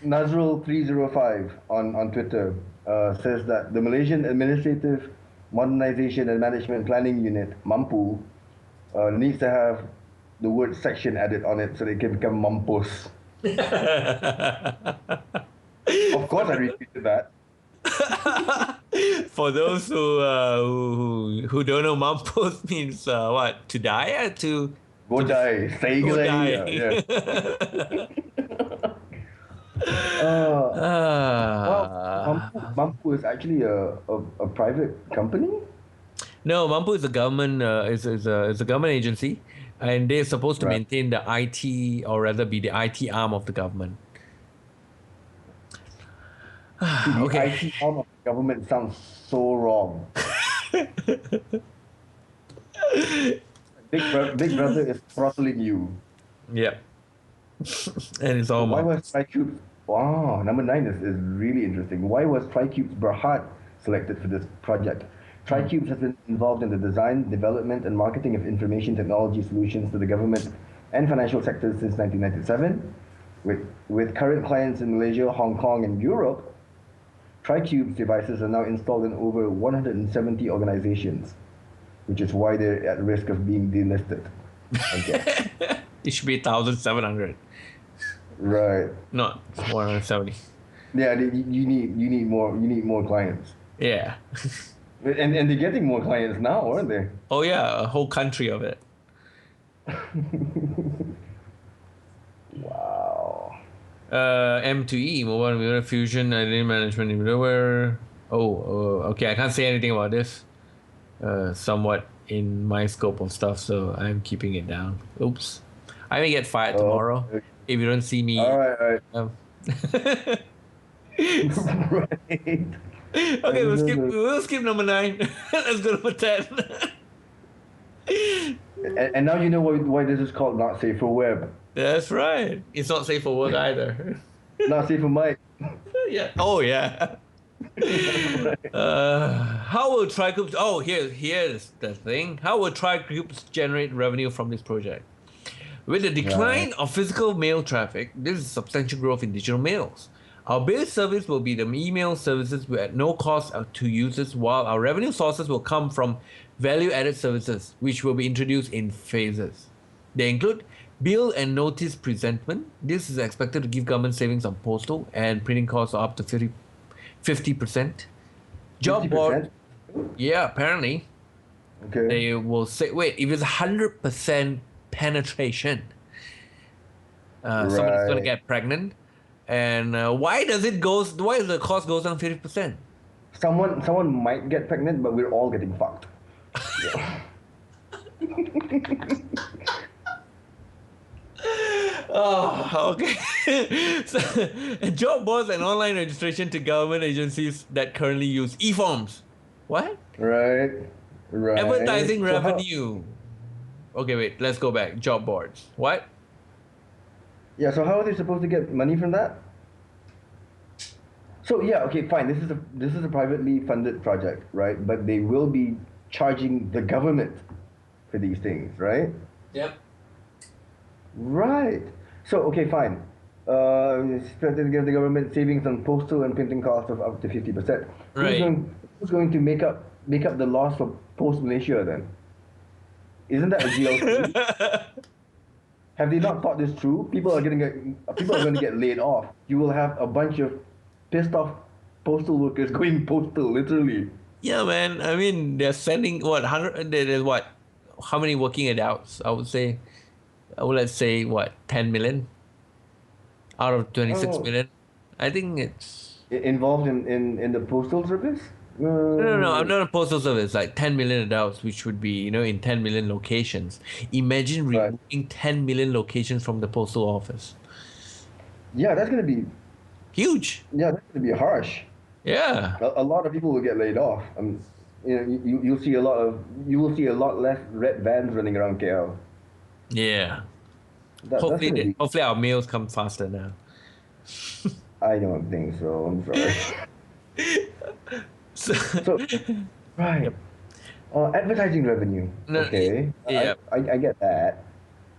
Speaker 2: Nazrul305 on Twitter says that the Malaysian Administrative Modernization and Management Planning Unit, MAMPU, needs to have the word section added on it so they can become Mampus. Of course, I repeated that.
Speaker 1: for those who don't know, mampus means what? To die or
Speaker 2: Go
Speaker 1: to
Speaker 2: die. Say
Speaker 1: go
Speaker 2: yeah.
Speaker 1: die?
Speaker 2: Uh, well,
Speaker 1: Ah.
Speaker 2: Mampu is actually a private company.
Speaker 1: No, Mampu is a government is a government agency, and they're supposed to
Speaker 2: Right.
Speaker 1: maintain the IT or rather be the IT arm of the government.
Speaker 2: See, the
Speaker 1: Okay.
Speaker 2: IT arm of the government sounds so wrong. Big Brother is throttling you.
Speaker 1: Yep. And it's
Speaker 2: So
Speaker 1: all
Speaker 2: why was
Speaker 1: Mampus.
Speaker 2: TriCube? Wow, number 9 is really interesting. Why was TriCube's Berhad selected for this project? TriCubes has been involved in the design, development, and marketing of information technology solutions to the government and financial sectors since 1997. With current clients in Malaysia, Hong Kong, and Europe, TriCube's devices are now installed in over 170 organizations, which is why they're at risk of being delisted, I guess.
Speaker 1: It should be 1,700,
Speaker 2: Right.
Speaker 1: not 170.
Speaker 2: Yeah, you need more clients.
Speaker 1: Yeah.
Speaker 2: And they're getting more clients now, aren't they?
Speaker 1: Oh yeah, a whole country of it.
Speaker 2: Wow.
Speaker 1: M2E, mobile mirror fusion, identity management middleware. Okay. I can't say anything about this. Somewhat in my scope of stuff, so I'm keeping it down. Oops. I may get fired
Speaker 2: Oh,
Speaker 1: tomorrow
Speaker 2: okay.
Speaker 1: if you don't see
Speaker 2: All
Speaker 1: me.
Speaker 2: right, all right.
Speaker 1: Um,
Speaker 2: Right.
Speaker 1: okay,
Speaker 2: And this is
Speaker 1: we'll skip number 9. Let's go to number 10.
Speaker 2: and now you know why this is called not safe for web.
Speaker 1: That's right. It's not safe for work either.
Speaker 2: Not safe for Mike.
Speaker 1: Yeah. Oh yeah.
Speaker 2: Right.
Speaker 1: How will TriGroups? Oh, here's the thing. How will TriGroups generate revenue from this project? With the
Speaker 2: Right.
Speaker 1: decline of physical mail traffic, this is substantial growth in digital mails. Our base service will be the email services at no cost to users, while our revenue sources will come from value-added services, which will be introduced in phases. They include bill and notice presentment. This is expected to give government savings on postal and printing costs of up to 50%. Job board,
Speaker 2: 50%?
Speaker 1: yeah, apparently
Speaker 2: Okay.
Speaker 1: they will say, wait, if it's 100% penetration, somebody's gonna
Speaker 2: Right.
Speaker 1: get pregnant. And why does the cost goes down 50%?
Speaker 2: Someone might get pregnant, but we're all getting fucked. Yeah.
Speaker 1: Oh, okay. So, job boards and online registration to government agencies that currently use e-forms. What?
Speaker 2: Right. Right.
Speaker 1: Advertising
Speaker 2: So how,
Speaker 1: revenue. Okay, wait, let's go back. Job boards. What?
Speaker 2: yeah, so how are they supposed to get money from that? So yeah, okay, fine. This is a privately funded project, right? But they will be charging the government for these things, right?
Speaker 1: Yep.
Speaker 2: Right. So okay, fine. Expected to give the government savings on postal and printing costs of up to 50%.
Speaker 1: Right.
Speaker 2: Who's going to make up the loss for Post Malaysia then? Isn't that a GLC? Have they not thought this through? People are going to get laid off. You will have a bunch of pissed off postal workers going postal, literally.
Speaker 1: Yeah, man. I mean, they're sending what 100. There's what? How many working adults? I would say. Let's say what 10 million out of 26
Speaker 2: Oh,
Speaker 1: million. I think it's
Speaker 2: involved in the postal service?
Speaker 1: No. I'm
Speaker 2: Uh,
Speaker 1: not a postal service. Like 10 million adults, which would be, in 10 million locations. Imagine
Speaker 2: right.
Speaker 1: removing 10 million locations from the postal office.
Speaker 2: Yeah, that's gonna be
Speaker 1: Huge.
Speaker 2: yeah, that's gonna be harsh.
Speaker 1: Yeah.
Speaker 2: A lot of people will get laid off. You'll see a lot of you will see a lot less red vans running around KL.
Speaker 1: Yeah.
Speaker 2: That's gonna be.
Speaker 1: Hopefully our mails come faster now.
Speaker 2: I don't think so. I'm sorry.
Speaker 1: So,
Speaker 2: So right,
Speaker 1: yep.
Speaker 2: advertising revenue.
Speaker 1: No,
Speaker 2: Okay,
Speaker 1: yeah.
Speaker 2: I get that.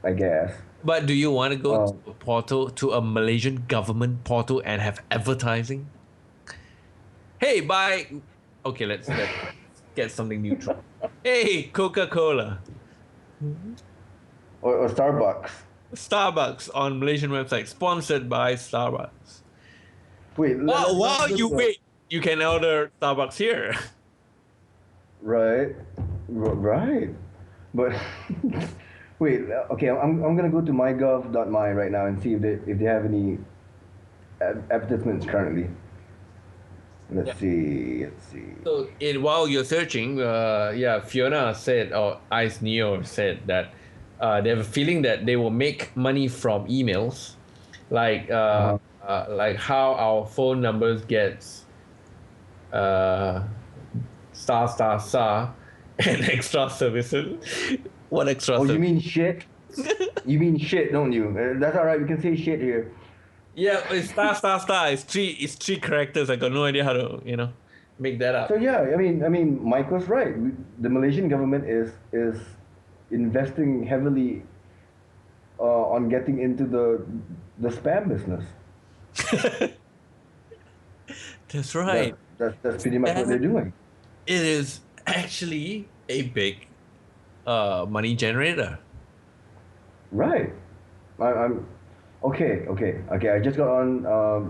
Speaker 2: I guess.
Speaker 1: But do you want to go to
Speaker 2: Um,
Speaker 1: a portal, to a Malaysian government portal and have advertising? Hey, buy. Okay, let's get something neutral. Hey, Coca-Cola,
Speaker 2: or Starbucks.
Speaker 1: Starbucks on Malaysian website, sponsored by Starbucks.
Speaker 2: Wait, let's
Speaker 1: While
Speaker 2: go to
Speaker 1: you
Speaker 2: the
Speaker 1: wait, you can order Starbucks here.
Speaker 2: right, right. But wait, okay, I'm gonna go to mygov.my right now and see if they have any advertisements currently.
Speaker 1: Yeah.
Speaker 2: Let's see.
Speaker 1: So while you're searching, Fiona said, or Ice Neo said that they have a feeling that they will make money from emails, like
Speaker 2: Uh-huh.
Speaker 1: like how our phone numbers gets uh, star star star and extra services. What extra
Speaker 2: Oh, you
Speaker 1: service?
Speaker 2: mean shit? You mean shit, don't you? That's all right. We can say shit here.
Speaker 1: Yeah, it's star star star. It's three characters. I got no idea how to make that
Speaker 2: So
Speaker 1: up.
Speaker 2: yeah, I mean, Mike was right. The Malaysian government is investing heavily on getting into the spam business.
Speaker 1: That's
Speaker 2: That
Speaker 1: right.
Speaker 2: that's pretty much what they're
Speaker 1: And
Speaker 2: doing.
Speaker 1: it is actually a big money generator.
Speaker 2: Right. I'm okay. I just got on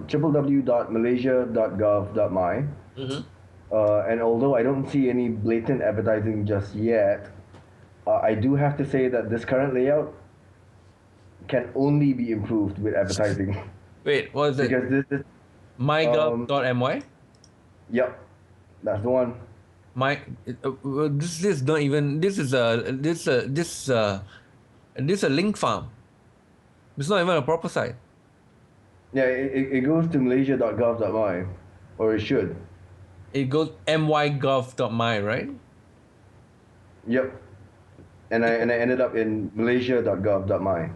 Speaker 2: www.malaysia.gov.my,
Speaker 1: Hmm.
Speaker 2: and although I don't see any blatant advertising just yet, I do have to say that this current layout can only be improved with advertising,
Speaker 1: Wait, what is it?
Speaker 2: because this um
Speaker 1: mygov.my?
Speaker 2: yep, that's the one.
Speaker 1: My this is not even this is a link farm. It's not even a proper site.
Speaker 2: Yeah, it goes to malaysia.gov.my, or it should.
Speaker 1: It goes mygov.my, right?
Speaker 2: Yep, and I ended up in malaysia.gov.my,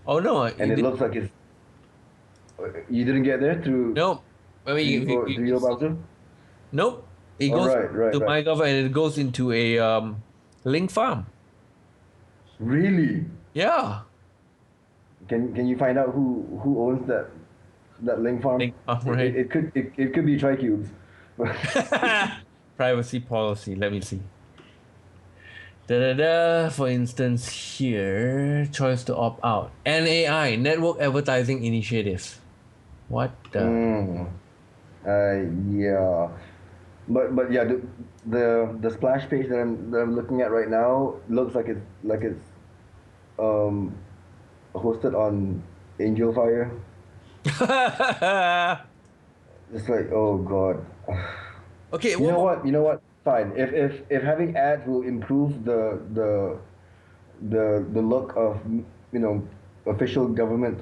Speaker 1: Oh no,
Speaker 2: and it looks like it's you didn't get there through
Speaker 1: no. I mean,
Speaker 2: through your browser.
Speaker 1: nope. It
Speaker 2: All
Speaker 1: goes
Speaker 2: right, right,
Speaker 1: to
Speaker 2: right.
Speaker 1: mygov and it goes into a link farm.
Speaker 2: Really?
Speaker 1: Yeah,
Speaker 2: Can you find out who owns that link farm?
Speaker 1: link farm,
Speaker 2: It, it,
Speaker 1: right?
Speaker 2: it could it could be TriCubes.
Speaker 1: Privacy policy. Let me see. Da, da, da. For instance, here, choice to opt out. NAI, Network Advertising Initiative. What the?
Speaker 2: mm, yeah, but yeah, the splash page that I'm looking at right now looks like it's um hosted on Angel Fire. It's like, oh God.
Speaker 1: Okay,
Speaker 2: You
Speaker 1: one
Speaker 2: know
Speaker 1: more.
Speaker 2: what? You know what? Fine. If having ads will improve the look of official government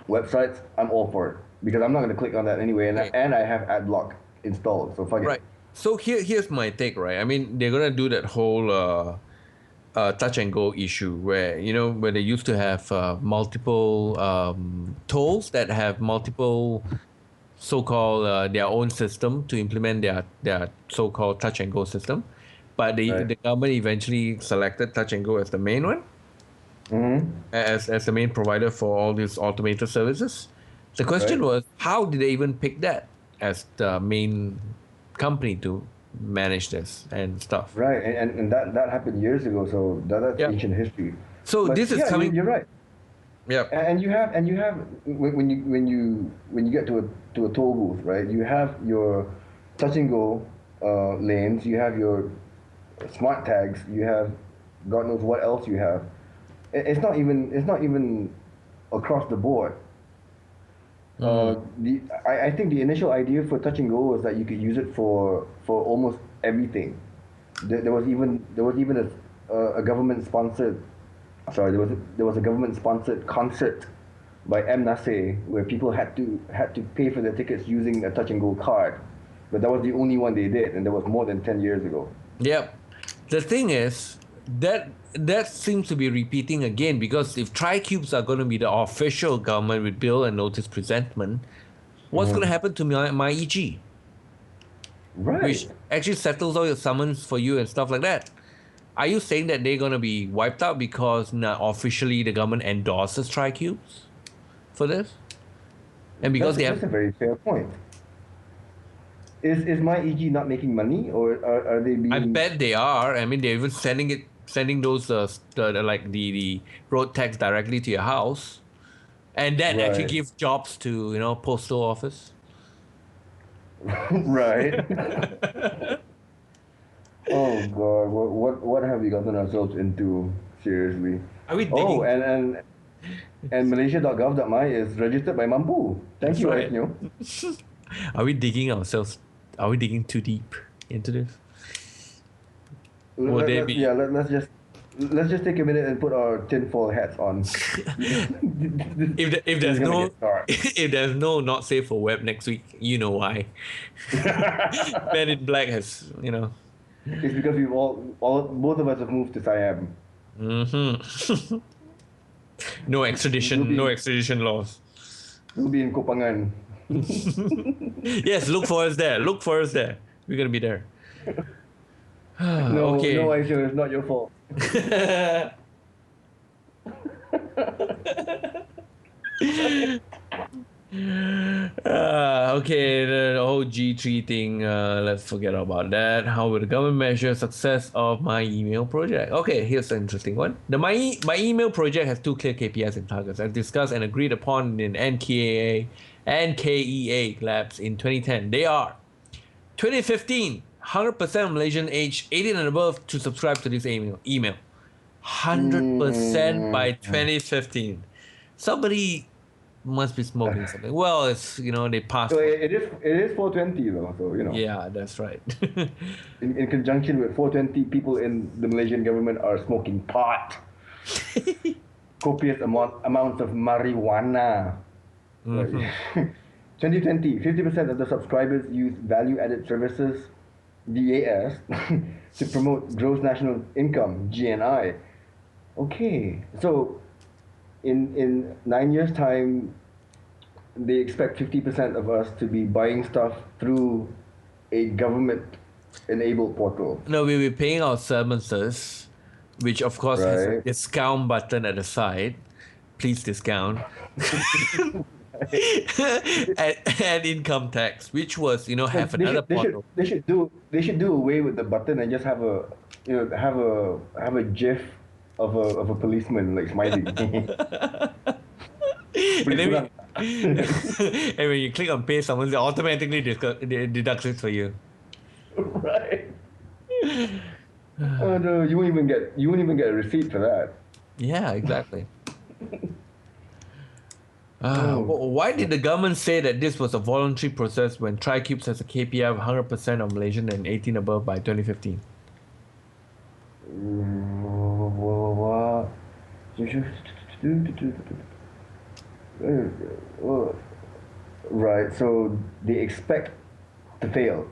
Speaker 2: websites, I'm all for it, because I'm not going to click on that anyway, and
Speaker 1: Okay,
Speaker 2: and I have ad block installed, so fuck it.
Speaker 1: right. So here's my take, right? I mean, they're gonna do that whole touch and go issue where where they used to have multiple tolls that have multiple so-called their own system to implement their so-called touch and go system, but
Speaker 2: Right.
Speaker 1: the government eventually selected touch and go as the main one,
Speaker 2: Mm-hmm.
Speaker 1: as the main provider for all these automated services. The question
Speaker 2: Right.
Speaker 1: was, how did they even pick that as the main company to manage this and stuff?
Speaker 2: Right. And that happened years ago, so that's
Speaker 1: Yeah.
Speaker 2: ancient history.
Speaker 1: So
Speaker 2: But
Speaker 1: this is
Speaker 2: yeah,
Speaker 1: coming.
Speaker 2: you're right.
Speaker 1: Yeah.
Speaker 2: And you have when you get to a toll booth, right? You have your touch and go lanes. You have your smart tags. You have God knows what else you have. It's not even across the board. I think the initial idea for Touch and Go was that you could use it for almost everything. There was even a government sponsored sorry there was a government sponsored concert by M Nasir where people had to pay for their tickets using a Touch and Go card, but that was the only one they did, and that was more than 10 years ago.
Speaker 1: Yep. The thing is that seems to be repeating again because if TriCubes are going to be the official government with bill and notice presentment, what's going to happen to my EG,
Speaker 2: Right.
Speaker 1: which actually settles all your summons for you and stuff like that? Are you saying that they're going to be wiped out because now officially the government endorses TriCubes for this? And because
Speaker 2: That's a very fair point. Is my EG not making money, or are they being?
Speaker 1: I bet they are. I mean, they're even sending those the road tax directly to your house, and that actually
Speaker 2: Right.
Speaker 1: gives jobs to postal office.
Speaker 2: Right. Oh God, what have we gotten ourselves into? Seriously.
Speaker 1: Are we
Speaker 2: Oh,
Speaker 1: digging?
Speaker 2: and Malaysia.gov.my is registered by Mampu. Thank
Speaker 1: That's
Speaker 2: you,
Speaker 1: right.
Speaker 2: Aisnyo.
Speaker 1: Are we digging ourselves? Are we digging too deep into this? Will they be?
Speaker 2: Let's just take a minute and put our tinfoil hats on.
Speaker 1: If
Speaker 2: This
Speaker 1: there's
Speaker 2: is gonna
Speaker 1: no
Speaker 2: get dark.
Speaker 1: if there's no not safe for web next week, you know why. Men in Black has
Speaker 2: It's because both of us have moved to Siam.
Speaker 1: hmm no
Speaker 2: We'll
Speaker 1: extradition, no
Speaker 2: be
Speaker 1: extradition laws.
Speaker 2: we'll be in Kopangan.
Speaker 1: Yes, look for us there. Look for us there. We're gonna be there.
Speaker 2: No,
Speaker 1: Okay.
Speaker 2: Aisha, it's not your fault.
Speaker 1: Okay, the whole G3 thing, let's forget about that. How will the government measure success of my email project? Okay, here's an interesting one. My email project has two clear KPIs and targets as discussed and agreed upon in NKEA and KEA labs in 2010. They are 2015, 100% Malaysian aged 18 and above to subscribe to this email. 100% by 2015. Somebody must be smoking something. Well, it's they passed.
Speaker 2: So it is 420 though. So
Speaker 1: Yeah, that's right.
Speaker 2: in conjunction with 420, people in the Malaysian government are smoking pot, copious amounts of marijuana.
Speaker 1: Mhm.
Speaker 2: 2020, 50% of the subscribers use value-added services (VAS) to promote gross national income (GNI). Okay, so in 9 years' time, they expect 50% of us to be buying stuff through a government-enabled portal,
Speaker 1: No, we'll be paying our services, which of course has a
Speaker 2: right?
Speaker 1: discount button at the side. Please discount. and income tax, which was
Speaker 2: No,
Speaker 1: have
Speaker 2: they
Speaker 1: another
Speaker 2: should they should
Speaker 1: portal.
Speaker 2: they should do away with the button and just have a GIF of a policeman like smiling.
Speaker 1: And
Speaker 2: Boleh
Speaker 1: then
Speaker 2: kurang.
Speaker 1: and when you click on pay, someone automatically deducts it for you.
Speaker 2: Right. Oh no, you won't even get a receipt for that.
Speaker 1: Yeah, exactly.
Speaker 2: Oh,
Speaker 1: Why did the government say that this was a voluntary process when TriCubes has a KPI of 100% of Malaysian and 18 above by 2015?
Speaker 2: what? Right. So they expect to fail.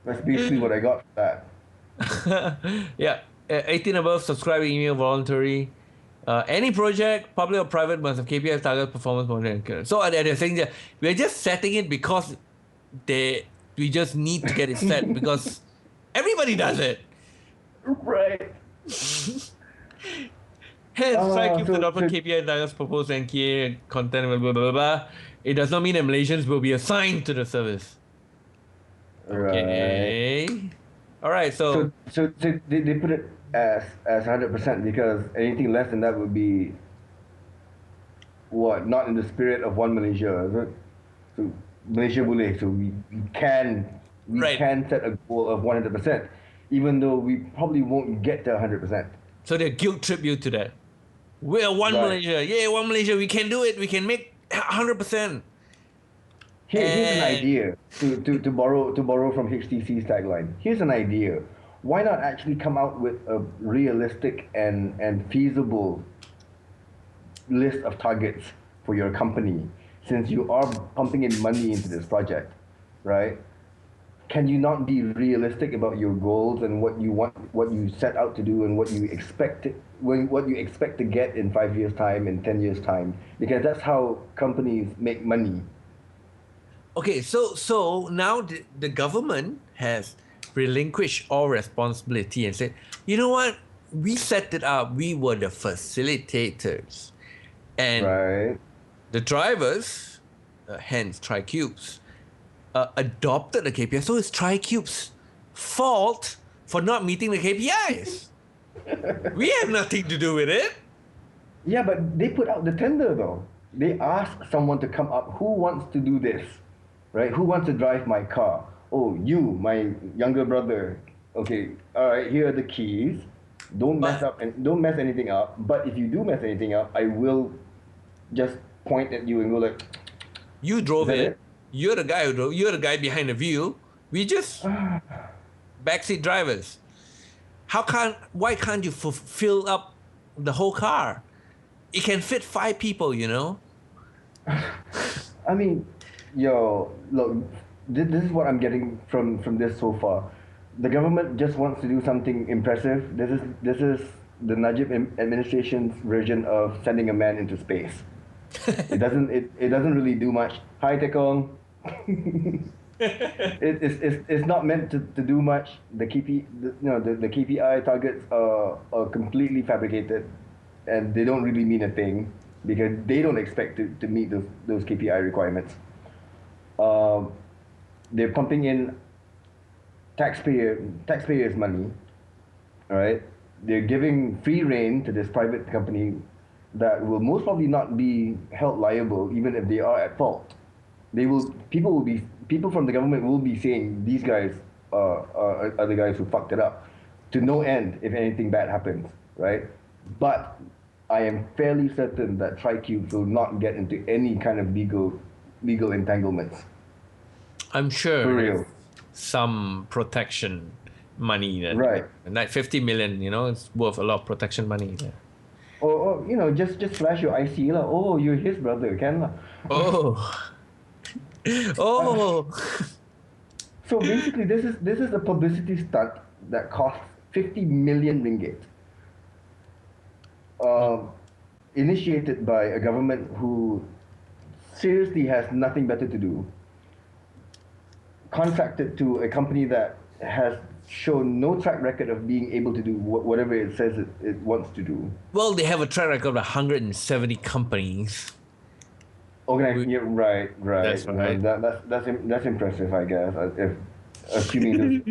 Speaker 2: That's basically what I got for that.
Speaker 1: Yeah, 18 above, subscribe, email, voluntary. Any project, public or private, must have KPIs, target, performance, monitoring. So they're saying that we're just setting it because we just need to get it set because everybody does it.
Speaker 2: Right.
Speaker 1: Hence, try keep the
Speaker 2: So
Speaker 1: adopted KPI targets, proposed NKA content, blah, blah, blah, blah. It does not mean that Malaysians will be assigned to the service.
Speaker 2: right.
Speaker 1: Okay. All right.
Speaker 2: So
Speaker 1: So
Speaker 2: so, so they put it as 100% because anything less than that would be what, not in the spirit of one Malaysia, is it? So Malaysia boleh. So we can we
Speaker 1: right.
Speaker 2: can set a goal of 100%, even though we probably won't get to 100%.
Speaker 1: So they guilt trip you to that. We're one
Speaker 2: Right.
Speaker 1: Malaysia. Yeah, one Malaysia. We can do it. We can make 100%.
Speaker 2: Here's an
Speaker 1: And
Speaker 2: idea to borrow from HTC's tagline. Here's an idea. Why not actually come out with a realistic and feasible list of targets for your company, since you are pumping in money into this project, right? Can you not be realistic about your goals and what you want, what you set out to do, and what you expect to get in 5 years' time, in 10 years' time? Because that's how companies make money.
Speaker 1: okay, so now the government has relinquished all responsibility and said, you know what? We set it up. We were the facilitators, and
Speaker 2: Right.
Speaker 1: the drivers, hence TriCubes, adopted the KPI. So it's TriCube's fault for not meeting the KPIs. We have nothing to do with it.
Speaker 2: Yeah, but they put out the tender though. They ask someone to come up. Who wants to do this? Right? Who wants to drive my car? Oh, you, my younger brother. Okay, all right, here are the keys.
Speaker 1: But
Speaker 2: Don't mess anything up. But if you do mess anything up, I will just point at you and go like,
Speaker 1: you
Speaker 2: is
Speaker 1: drove
Speaker 2: that
Speaker 1: it.
Speaker 2: it?
Speaker 1: You're the guy who drove. You're the guy behind the wheel. We just backseat drivers. Why can't you fill up the whole car? It can fit 5 people, you know?
Speaker 2: I mean, yo, look, this is what I'm getting from this so far. The government just wants to do something impressive. This is the Najib administration's version of sending a man into space. It doesn't really do much. Hi, Tekong. It's not meant to do much. The KPI targets are completely fabricated, and they don't really mean a thing because they don't expect to meet those KPI requirements. Um, they're pumping in taxpayers' money. All right, they're giving free rein to this private company that will most probably not be held liable even if they are at fault. People from the government will be saying these guys are the guys who fucked it up to no end if anything bad happens, right? But I am fairly certain that TriCubes will not get into any kind of legal entanglements.
Speaker 1: I'm
Speaker 2: For
Speaker 1: sure there's
Speaker 2: real.
Speaker 1: some protection money that,
Speaker 2: Right.
Speaker 1: like 50 million, it's worth a lot of protection money there.
Speaker 2: Or just flash your IC lah. Oh, you're his brother, can lah.
Speaker 1: Oh, oh,
Speaker 2: So basically, this is a publicity stunt that costs 50 million ringgit. Um, Initiated by a government who seriously has nothing better to do, contracted to a company that has shown no track record of being able to do whatever it says it wants to do.
Speaker 1: well, they have a track record of 170 companies.
Speaker 2: Yeah, right, right.
Speaker 1: That's right.
Speaker 2: That's impressive, I guess. If assuming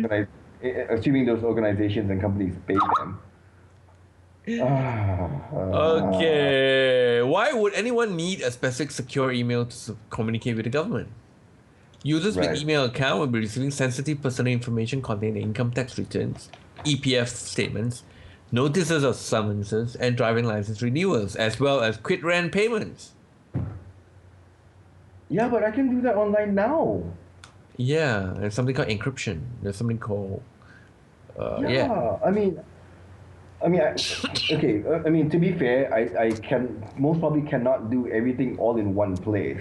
Speaker 2: assuming those organizations and companies pay them.
Speaker 1: Okay. Why would anyone need a specific secure email to communicate with the government? Users with
Speaker 2: Right.
Speaker 1: email account will be receiving sensitive personal information containing income tax returns, EPF statements, notices of summonses, and driving license renewals, as well as quit rent payments.
Speaker 2: Yeah, but I can do that online now.
Speaker 1: Yeah, there's something called encryption. There's something called
Speaker 2: Yeah,
Speaker 1: yeah.
Speaker 2: okay. I mean, to be fair, I can most probably cannot do everything all in one place,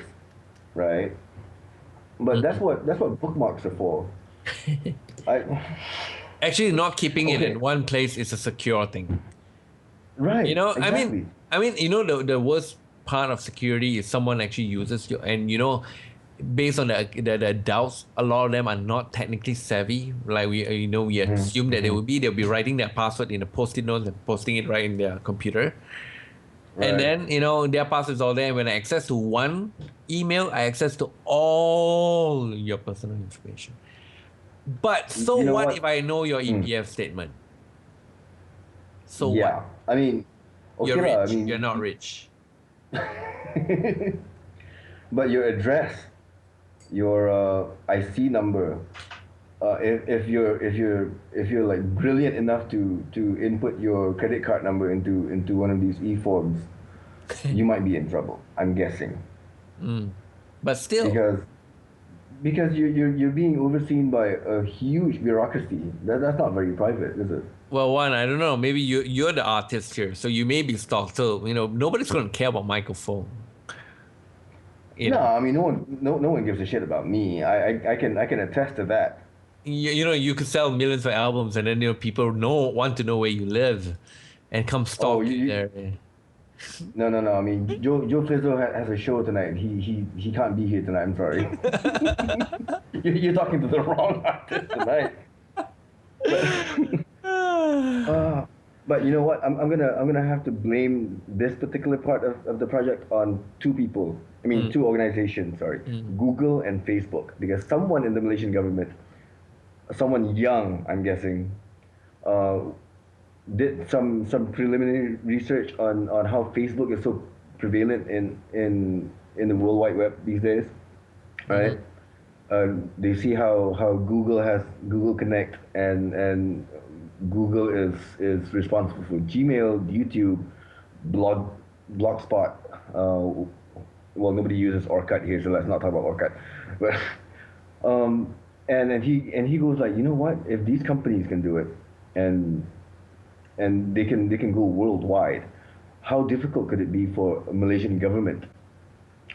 Speaker 2: right? But that's what bookmarks are for. I
Speaker 1: Actually, not keeping it
Speaker 2: okay,
Speaker 1: in one place is a secure thing. You
Speaker 2: right,
Speaker 1: know, I mean,
Speaker 2: exactly.
Speaker 1: I mean, the worst part of security is someone actually uses your, and based on the doubts, a lot of them are not technically savvy. Like we assume that they'll be writing their password in a post-it note and posting it right in their computer. And
Speaker 2: Right.
Speaker 1: then, their password is all there. When I access to one email, I access to all your personal information. But so
Speaker 2: You know
Speaker 1: what
Speaker 2: what?
Speaker 1: if I know your
Speaker 2: Mm.
Speaker 1: EPF statement? So what?
Speaker 2: Yeah. I mean,
Speaker 1: You're
Speaker 2: okay lah. I
Speaker 1: rich. You're
Speaker 2: mean,
Speaker 1: not rich.
Speaker 2: but your address, your IC number, if you're like brilliant enough to input your credit card number into one of these e-forms, you might be in trouble. I'm guessing
Speaker 1: But still,
Speaker 2: because you're being overseen by a huge bureaucracy. That's not very private, is it?
Speaker 1: well, one, I don't know. Maybe you're the artist here, so you may be stalked. So nobody's gonna care about microphone. You
Speaker 2: No,
Speaker 1: know,
Speaker 2: I mean no one gives a shit about me. I can attest to that.
Speaker 1: you could sell millions of albums, and then people want to know where you live, and come
Speaker 2: Oh,
Speaker 1: stalk you there.
Speaker 2: no. I mean, Joe Flizzo has a show tonight. He can't be here tonight. I'm sorry. You're talking to the wrong artist tonight. But uh, but you know what? I'm gonna have to blame this particular part of the project on two people. I mean,
Speaker 1: Mm,
Speaker 2: two organizations. Sorry,
Speaker 1: mm,
Speaker 2: Google and Facebook, because someone in the Malaysian government, someone young, I'm guessing, uh, did some preliminary research on how Facebook is so prevalent in the World Wide Web these days, right?
Speaker 1: mhm,
Speaker 2: They see how Google has Google Connect and Google is responsible for Gmail, YouTube, Blogspot. Well, nobody uses Orkut here, so let's not talk about Orkut. But um, and he goes like, you know what? If these companies can do it, and they can go worldwide, how difficult could it be for a Malaysian government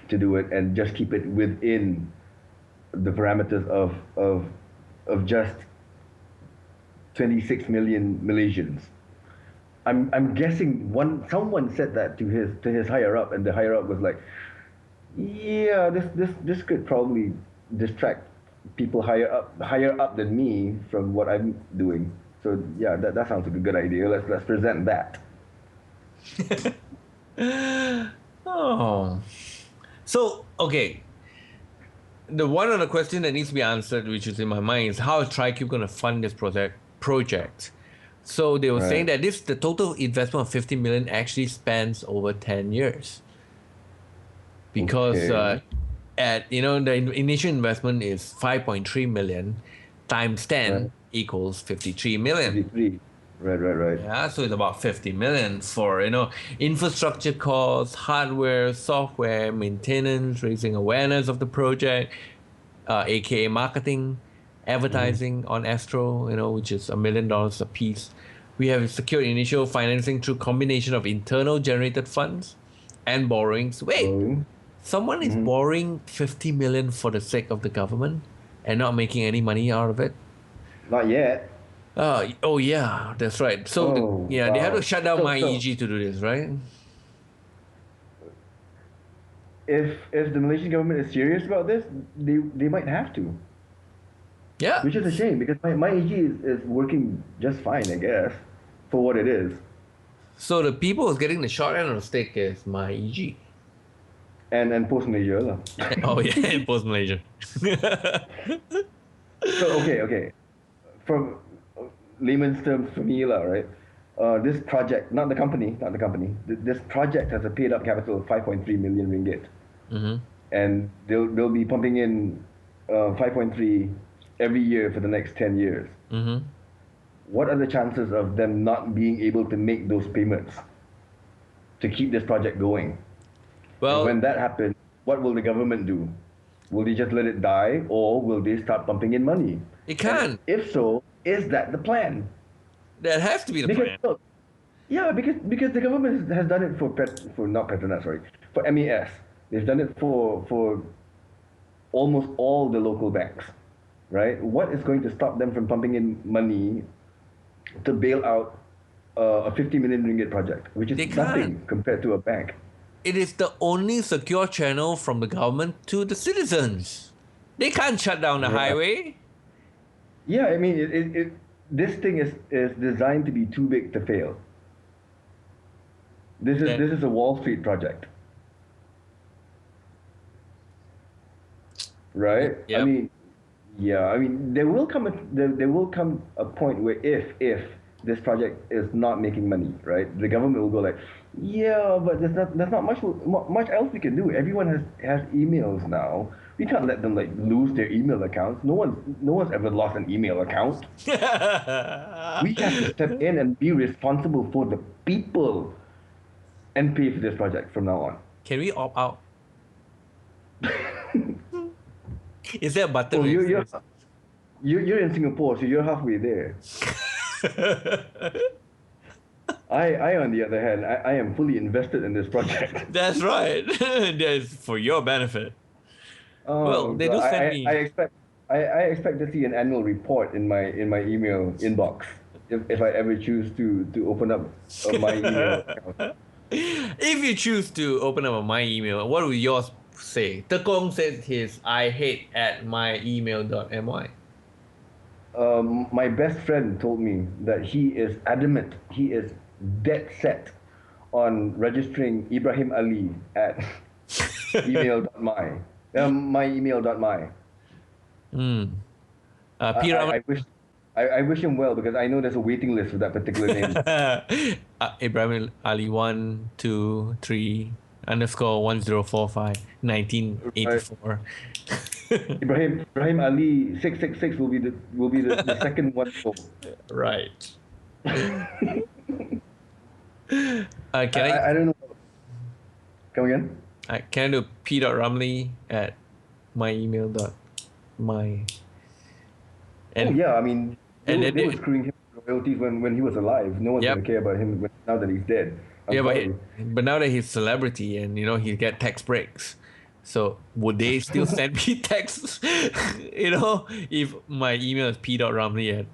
Speaker 2: to do it and just keep it within the parameters of just 26 million Malaysians? I'm guessing someone said that to his higher up, and the higher up was like, yeah, this could probably distract people higher up than me from what I'm doing. So yeah, that sounds like a good idea. Let's present that.
Speaker 1: Oh, so okay. The one other question that needs to be answered, which is in my mind, is how is TriCube going to fund this project? So they were saying
Speaker 2: Right.
Speaker 1: that the total investment of 50 million actually spans over 10 years because
Speaker 2: Okay.
Speaker 1: the initial investment is 5.3 million times
Speaker 2: Right.
Speaker 1: 10 equals 53 million.
Speaker 2: 53. Right.
Speaker 1: Yeah, so it's about 50 million for infrastructure costs, hardware, software, maintenance, raising awareness of the project, aka marketing,
Speaker 2: Mm-hmm.
Speaker 1: advertising on Astro, which is $1 million a piece. We have secured initial financing through combination of internal generated funds and borrowings. Wait,
Speaker 2: Going.
Speaker 1: someone is
Speaker 2: Mm-hmm.
Speaker 1: borrowing 50 million for the sake of the government and not making any money out of it?
Speaker 2: Not yet.
Speaker 1: Oh yeah, that's right. So
Speaker 2: Oh
Speaker 1: they have to
Speaker 2: wow.
Speaker 1: shut down
Speaker 2: So
Speaker 1: my
Speaker 2: so
Speaker 1: EG to do this, right?
Speaker 2: if the Malaysian government is serious about this, they might have to,
Speaker 1: Yeah.
Speaker 2: which is a shame because my AG is working just fine, I guess, for what it is.
Speaker 1: So the people who's getting the short end of the stick is my EG.
Speaker 2: And post Malaysia lah.
Speaker 1: Oh yeah, in post Malaysia.
Speaker 2: So okay. From layman's terms for me lah, right? This project, not the company. This project has a paid up capital of 5.3 million ringgit,
Speaker 1: Mm-hmm.
Speaker 2: and they'll be pumping in 5.3 every year for the next 10 years.
Speaker 1: Mm-hmm.
Speaker 2: What are the chances of them not being able to make those payments to keep this project going? And when
Speaker 1: Well,
Speaker 2: that happens, what will the government do? Will they just let it die, or will they start pumping in money?
Speaker 1: it
Speaker 2: And
Speaker 1: can.
Speaker 2: if so, is that the plan?
Speaker 1: That has to be the
Speaker 2: Because
Speaker 1: plan.
Speaker 2: look, yeah, because the government has done it for not Petronas, sorry, for MES. They've done it for almost all the local banks, right? What is going to stop them from pumping in money to bail out a 50 million ringgit project, which is
Speaker 1: They can't.
Speaker 2: nothing compared to a bank?
Speaker 1: It is the only secure channel from the government to the citizens. They can't shut down the
Speaker 2: Right.
Speaker 1: highway.
Speaker 2: Yeah, I mean, this thing is designed to be too big to fail. This is
Speaker 1: That
Speaker 2: this is a Wall Street project, right? I
Speaker 1: Yep.
Speaker 2: mean, yeah, I mean, there will come a point where if this project is not making money, right, the government will go like, yeah, but there's not much else we can do. Everyone has emails now We can't let them like lose their email accounts. No one's ever lost an email account. We have to step in and be responsible for the people and pay for this project from now on.
Speaker 1: Can we opt out? Is there a button?
Speaker 2: Oh,
Speaker 1: Where it says-
Speaker 2: you're in Singapore, so you're halfway there. I on the other hand, I am fully invested in this project.
Speaker 1: That's right. That's for your benefit. Well,
Speaker 2: Oh,
Speaker 1: they
Speaker 2: God.
Speaker 1: do send
Speaker 2: I
Speaker 1: me.
Speaker 2: expect I expect to see an annual report in my email inbox if I ever choose to open up my email account.
Speaker 1: If you choose to open up my email, what would yours say? Tekong said his I hate at myemail.my.
Speaker 2: My best friend told me that he is adamant, he is dead set on registering Ibrahim Ali at email.my. My email.my.
Speaker 1: P.
Speaker 2: I wish I wish him well because I know there's a waiting list for that particular name.
Speaker 1: Ibrahim Ali 123 underscore 1045
Speaker 2: Right.
Speaker 1: 1984.
Speaker 2: Ibrahim Ali 666 will be the second one.
Speaker 1: Right. Can
Speaker 2: I don't know. Come again?
Speaker 1: can I do p.rumley at my email dot my
Speaker 2: Oh
Speaker 1: and
Speaker 2: yeah, I mean
Speaker 1: and
Speaker 2: they were
Speaker 1: then
Speaker 2: screwing him with royalties when he was alive. No one's
Speaker 1: yep.
Speaker 2: gonna care about him now that he's dead. I'm
Speaker 1: Yeah,
Speaker 2: sorry.
Speaker 1: but now that he's celebrity and he get tax breaks, so would they still send me texts? If my email is p.rumley at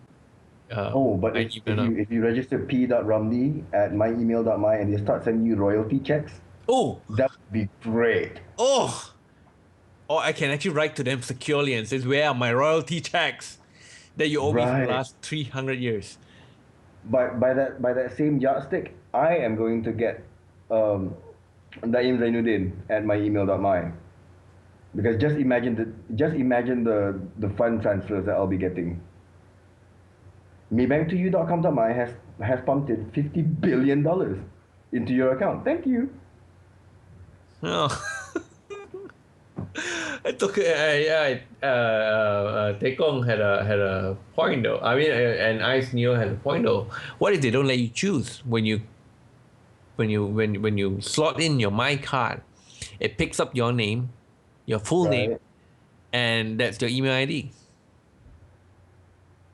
Speaker 2: Oh, but
Speaker 1: my
Speaker 2: if
Speaker 1: email.
Speaker 2: you register p.rumley at myemail.my and they start sending you royalty checks,
Speaker 1: Oh,
Speaker 2: that would be great.
Speaker 1: oh, I can actually write to them securely and says, "Where are my royalty checks that you owe me for the
Speaker 2: Right.
Speaker 1: last 300 years?"
Speaker 2: By that same yardstick, I am going to get um, Naeem Zainuddin at myemail.my. Because just imagine the fund transfers that I'll be getting. MaybankToYou.com.my has pumped in $50 billion into your account. Thank you.
Speaker 1: Oh. I took Tekong had a point though. I mean, and Ice Neo had a point though. What if they don't let you choose when you slot in your My Card? It picks up your name, your full name,
Speaker 2: Right.
Speaker 1: and that's your email ID.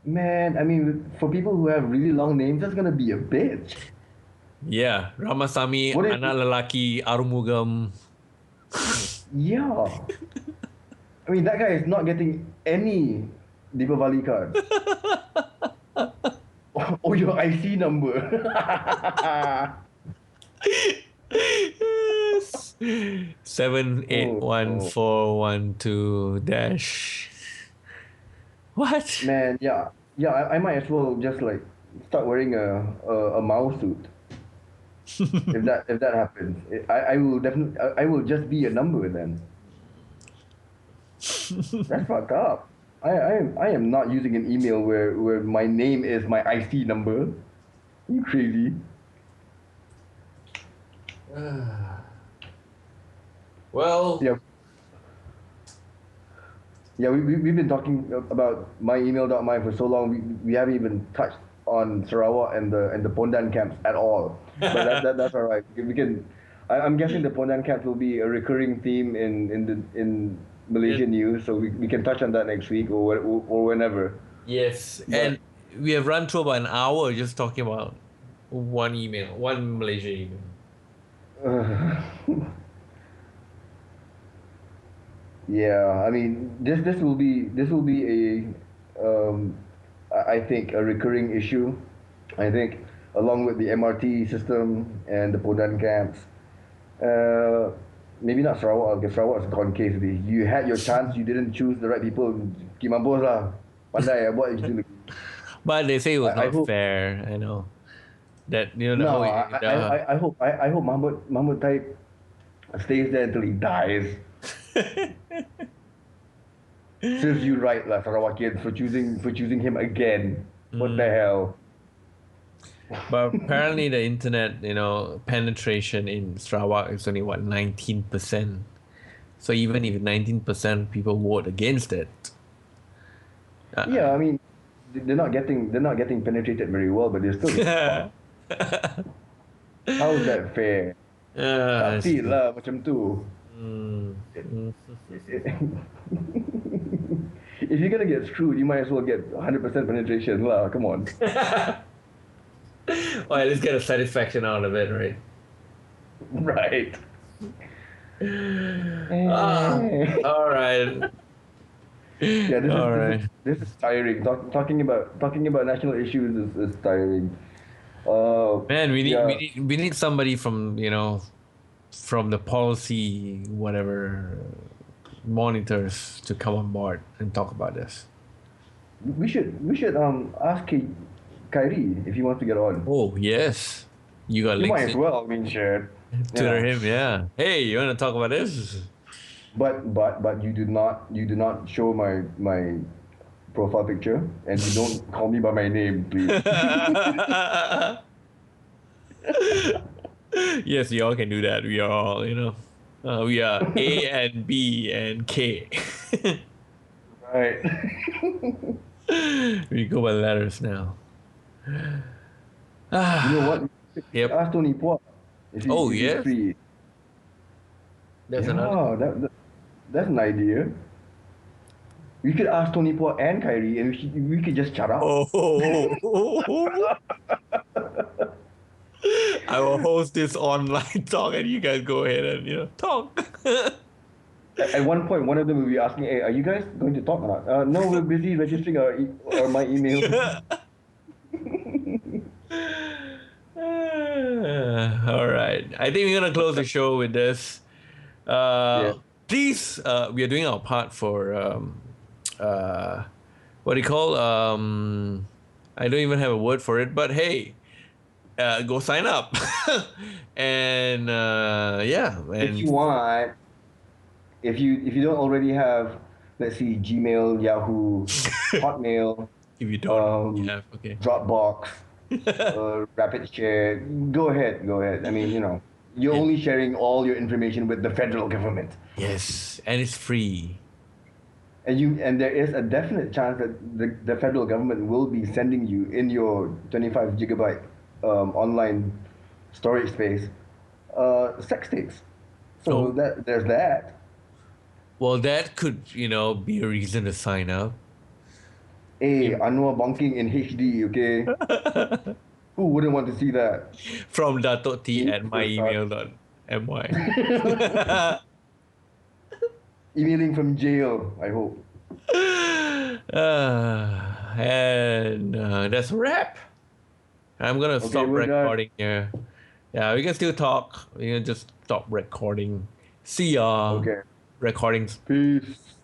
Speaker 2: Man, I mean, for people who have really long names, that's gonna be a bitch.
Speaker 1: Yeah, Ramasamy,
Speaker 2: What if?
Speaker 1: anak lelaki, Arumugam.
Speaker 2: Yeah. I mean, that guy is not getting any Deepavali card or your IC number.
Speaker 1: Yes. Seven eight
Speaker 2: Oh,
Speaker 1: one
Speaker 2: oh.
Speaker 1: four one two dash. What?
Speaker 2: Man, yeah, yeah. I might as well just like start wearing a mouse suit if that happens. I will definitely I will just be a number then. That's fucked up. I am not using an email where my name is my IC number. You crazy?
Speaker 1: Well,
Speaker 2: Yeah, yeah. We've been talking about my email.my for so long. We haven't even touched on Sarawak and the Pondan camps at all. But that's all right. We can. I'm guessing the Pondan camps will be a recurring theme in
Speaker 1: it,
Speaker 2: Malaysian news, so we can touch on that next week or whenever.
Speaker 1: yes,
Speaker 2: But
Speaker 1: and we have run through about an hour just talking about one Malaysia email.
Speaker 2: uh, yeah, I mean this will be I think a recurring issue. I think along with the MRT system and the Pondan camps, uh, maybe not Sarawak because Sarawak is a gone case. You had your chance, you didn't choose the right people. Kimampus lah, pandai buat gitu lagi.
Speaker 1: But they say it was
Speaker 2: I
Speaker 1: not
Speaker 2: hope
Speaker 1: fair. I know that the
Speaker 2: no,
Speaker 1: whole
Speaker 2: I hope Mahmud Taib stays there until he dies. Serves you right, lah, Sarawakians, for choosing him again. What the hell?
Speaker 1: But apparently the internet penetration in Sarawak is only what 19%. So even if 19% people vote against it,
Speaker 2: Yeah, I mean, they're not getting penetrated very well, but they're still getting passed. How is that fair? Tak
Speaker 1: it's
Speaker 2: fit
Speaker 1: true.
Speaker 2: lah macam tu.
Speaker 1: Mm, mm.
Speaker 2: If you're gonna get screwed, you might as well get 100% penetration lah. Come on.
Speaker 1: Or at least get a satisfaction out of it, right?
Speaker 2: Right.
Speaker 1: Ah, all right.
Speaker 2: Yeah, this is
Speaker 1: All
Speaker 2: this is
Speaker 1: right.
Speaker 2: this is tiring. Talking about national issues is tiring.
Speaker 1: Man,
Speaker 2: Yeah,
Speaker 1: we need somebody from, from the policy whatever monitors to come on board and talk about this.
Speaker 2: we should ask Kyrie if he wants to get on.
Speaker 1: Oh, yes. You got
Speaker 2: You
Speaker 1: links
Speaker 2: might as
Speaker 1: in
Speaker 2: well. I mean, shit.
Speaker 1: Twitter
Speaker 2: Yeah.
Speaker 1: him, yeah. Hey, you want to talk about this?
Speaker 2: But you do not show my profile picture, and you don't call me by my name, please.
Speaker 1: Yes, you all can do that. We are all, we are A and B and K.
Speaker 2: Right.
Speaker 1: We go by letters now.
Speaker 2: You know
Speaker 1: Ah,
Speaker 2: what?
Speaker 1: yep.
Speaker 2: Ask Tony Pua
Speaker 1: Oh,
Speaker 2: if he's
Speaker 1: yes.
Speaker 2: free.
Speaker 1: There's another.
Speaker 2: Yeah, that's an idea. We could ask Tony Pua and Kyrie, and we could just shut up.
Speaker 1: Oh, I will host this online talk, and you guys go ahead and talk.
Speaker 2: At one point, one of them will be asking, "Hey, are you guys going to talk or not?" No, we're busy registering our my emails.
Speaker 1: All right. I think we're gonna close the show with this.
Speaker 2: Yeah.
Speaker 1: Please, we are doing our part for uh, what do you call? I don't even have a word for it, but hey, go sign up, and yeah,
Speaker 2: If
Speaker 1: and
Speaker 2: you want, if you don't already have, let's see, Gmail, Yahoo, Hotmail,
Speaker 1: if you don't,
Speaker 2: um,
Speaker 1: yeah, okay.
Speaker 2: Dropbox, Rapid Share, go ahead. I mean, you're
Speaker 1: Yeah.
Speaker 2: only sharing all your information with the federal government,
Speaker 1: Yes, and it's free.
Speaker 2: and there is a definite chance that the federal government will be sending you in your 25 gigabyte online storage space sex tapes. So
Speaker 1: Oh,
Speaker 2: there's that.
Speaker 1: well, that could, be a reason to sign up.
Speaker 2: Hey, Anwar bunking in HD, okay? Who wouldn't want to see that?
Speaker 1: From dato t
Speaker 2: Me
Speaker 1: at
Speaker 2: for a start.
Speaker 1: myemail.my.
Speaker 2: Emailing from jail, I hope.
Speaker 1: And that's a wrap. I'm gonna
Speaker 2: Okay,
Speaker 1: stop
Speaker 2: we're done.
Speaker 1: recording here. Yeah, we can still talk. We can just stop recording. See ya.
Speaker 2: Okay.
Speaker 1: Recordings
Speaker 2: Peace.